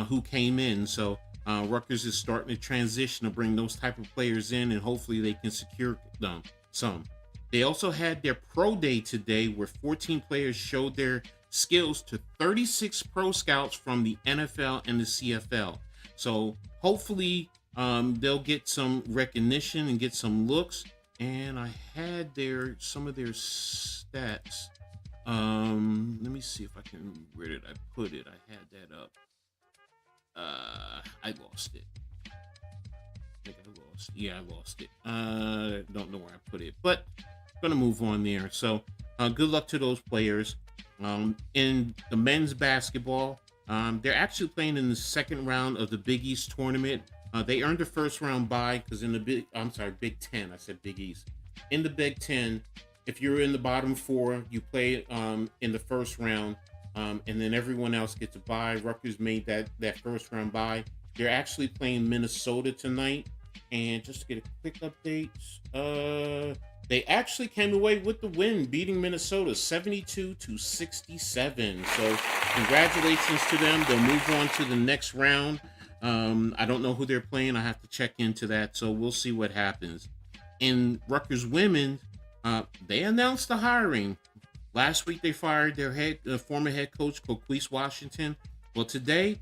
who came in. So Rutgers is starting to transition to bring those type of players in, and hopefully they can secure them some. They also had their pro day today, where 14 players showed their skills to 36 pro scouts from the NFL and the CFL. So hopefully they'll get some recognition and get some looks. And I had some of their stats. Let me see if I can. Where did I put it? I had that up. I lost it. I lost it. Don't know where I put it, but gonna move on there. So good luck to those players. In the men's basketball, they're actually playing in the second round of the Big East tournament. They earned the first round bye because in the Big Ten. I said Big East. In the Big Ten, if you're in the bottom 4, you play in the first round, and then everyone else gets a bye. Rutgers made that first round bye. They're actually playing Minnesota tonight. And just to get a quick update, they actually came away with the win, beating Minnesota 72-67. So congratulations to them. They'll move on to the next round. I don't know who they're playing. I have to check into that. So we'll see what happens. In Rutgers women, they announced the hiring. Last week, they fired their former head coach, Coquise Washington. Well, today,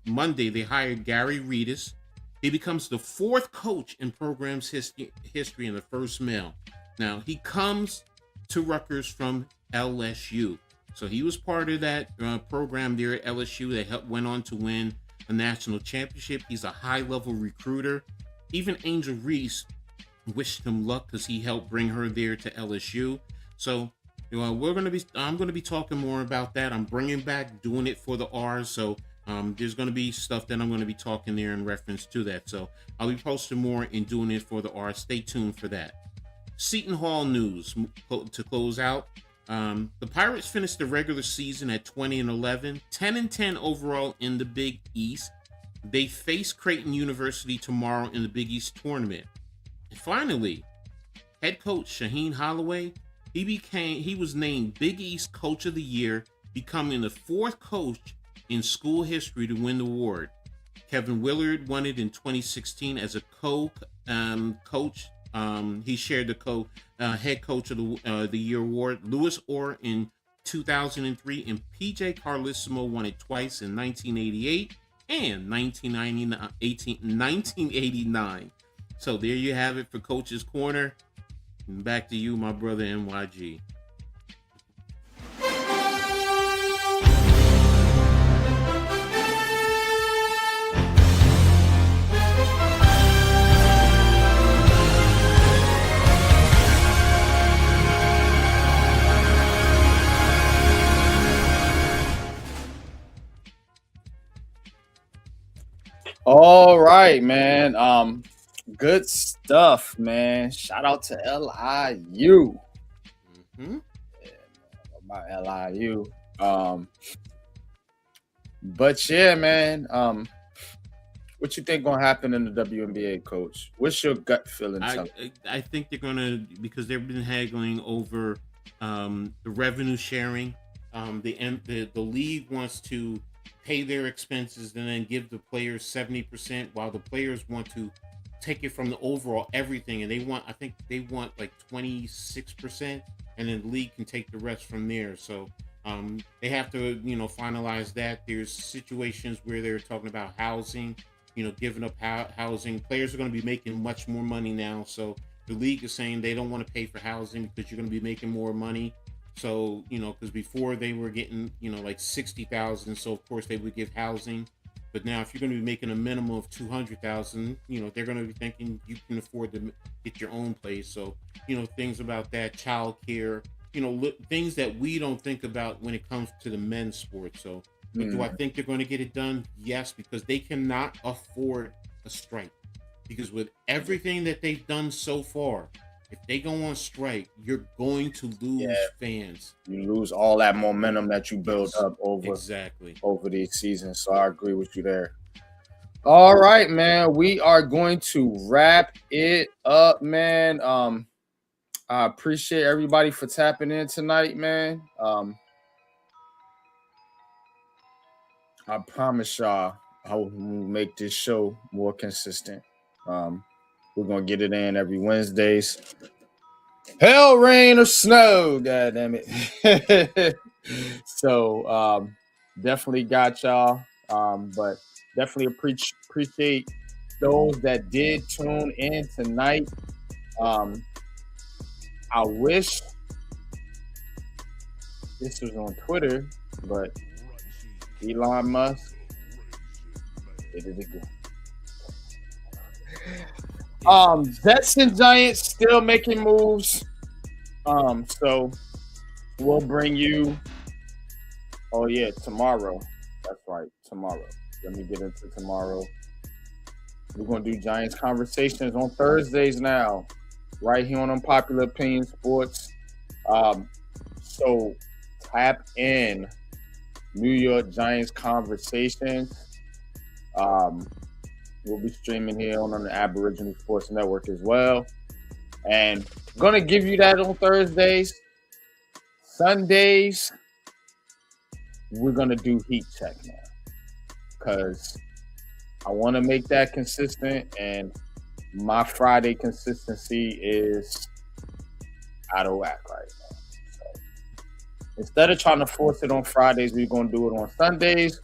Monday they hired Gary Reedus. He becomes the 4th coach in program's history and the first male. Now, he comes to Rutgers from LSU. So he was part of that program there at LSU that went on to win a national championship. He's a high-level recruiter. Even Angel Reese wished him luck because he helped bring her there to LSU. So I'm going to be talking more about that. I'm bringing back doing it for the R's. So there's going to be stuff that I'm going to be talking there in reference to that. So I'll be posting more and doing it for the R's. Stay tuned for that. Seton Hall news to close out. The Pirates finished the regular season at 20-11, 10-10 overall in the Big East. They face Creighton University tomorrow in the Big East tournament. And finally, head coach Shaheen Holloway, he was named Big East Coach of the Year, becoming the 4th coach in school history to win the award. Kevin Willard won it in 2016 as a coach. He shared the head coach of the year award. Lewis Orr in 2003, and PJ Carlissimo won it twice in 1988 and 1989. So there you have it for Coach's Corner. And back to you, my brother NYG. All right, man. Good stuff, man. Shout out to LIU. Mm-hmm. Yeah, about LIU. But yeah, man. What you think gonna happen in the WNBA, Coach? What's your gut feeling? I think they're gonna, because they've been haggling over the revenue sharing. The league wants to pay their expenses and then give the players 70%, while the players want to take it from the overall everything, and they want like 26%, and then the league can take the rest from there. So they have to finalize that. There's situations where they're talking about housing, giving up housing. Players are going to be making much more money now, so the league is saying they don't want to pay for housing because you're going to be making more money. So, because before they were getting, like 60,000. So of course they would give housing, but now if you're going to be making a minimum of 200,000, they're going to be thinking you can afford to get your own place. So, things about that, child care, things that we don't think about when it comes to the men's sport. So do I think they're going to get it done? Yes, because they cannot afford a strike, because with everything that they've done so far, if they go on strike, you're going to lose fans. You lose all that momentum that you built up over these seasons. So I agree with you there. All right, man. We are going to wrap it up, man. I appreciate everybody for tapping in tonight, man. I promise y'all I will make this show more consistent. We're going to get it in every Wednesdays. Hell, rain, or snow, God damn it. So definitely got y'all. But definitely appreciate those that did tune in tonight. I wish this was on Twitter, but Elon Musk did it again. Jets and Giants still making moves. So we'll bring you. Oh yeah, tomorrow. That's right, tomorrow. Let me get into tomorrow. We're gonna do Giants conversations on Thursdays now, right here on Unpopular Opinion Sports. So tap in New York Giants conversations. We'll be streaming here on the Aboriginal Sports Network as well. And I'm going to give you that on Thursdays. Sundays, we're going to do Heat Check now, because I want to make that consistent, and my Friday consistency is out of whack right now. So instead of trying to force it on Fridays, we're going to do it on Sundays.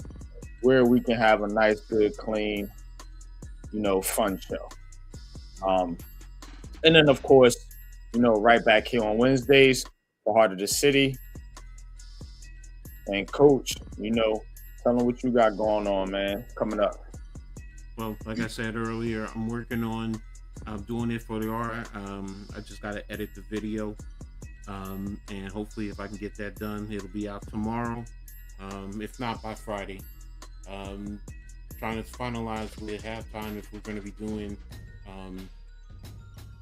where we can have a nice, good, clean, fun show. And then, of course, right back here on Wednesdays, the Heart of the City. And Coach, tell them what you got going on, man, coming up. Well, like I said earlier, I'm working on doing it for the art. I just got to edit the video. And hopefully if I can get that done, it'll be out tomorrow. If not, by Friday. Trying to finalize with halftime if we're going to be doing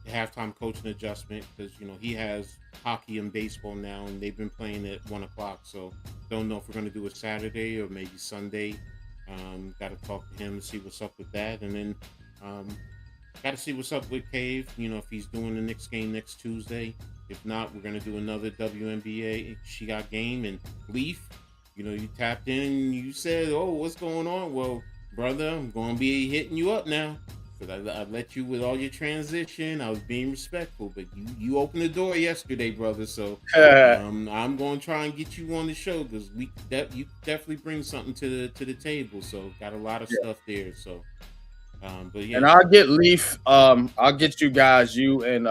the halftime coaching adjustment, because he has hockey and baseball now, and they've been playing at 1 o'clock. So don't know if we're going to do it Saturday or maybe Sunday. Got to talk to him and see what's up with that, and then got to see what's up with Cave. If he's doing the Knicks game next Tuesday. If not, we're going to do another WNBA She Got game. And Leaf, you tapped in, you said, oh, what's going on? Well, brother, I'm going to be hitting you up now, because I let you with all your transition. I was being respectful, but you opened the door yesterday, brother. So I'm going to try and get you on the show, because you definitely bring something to the table. So got a lot of stuff there. So, but yeah. And I'll get Leaf. I'll get you guys, you and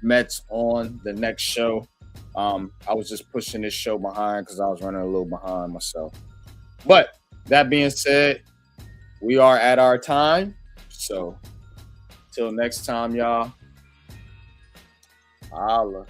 Mets on the next show. I was just pushing this show behind because I was running a little behind myself. But that being said, we are at our time. So till next time, y'all. Holla.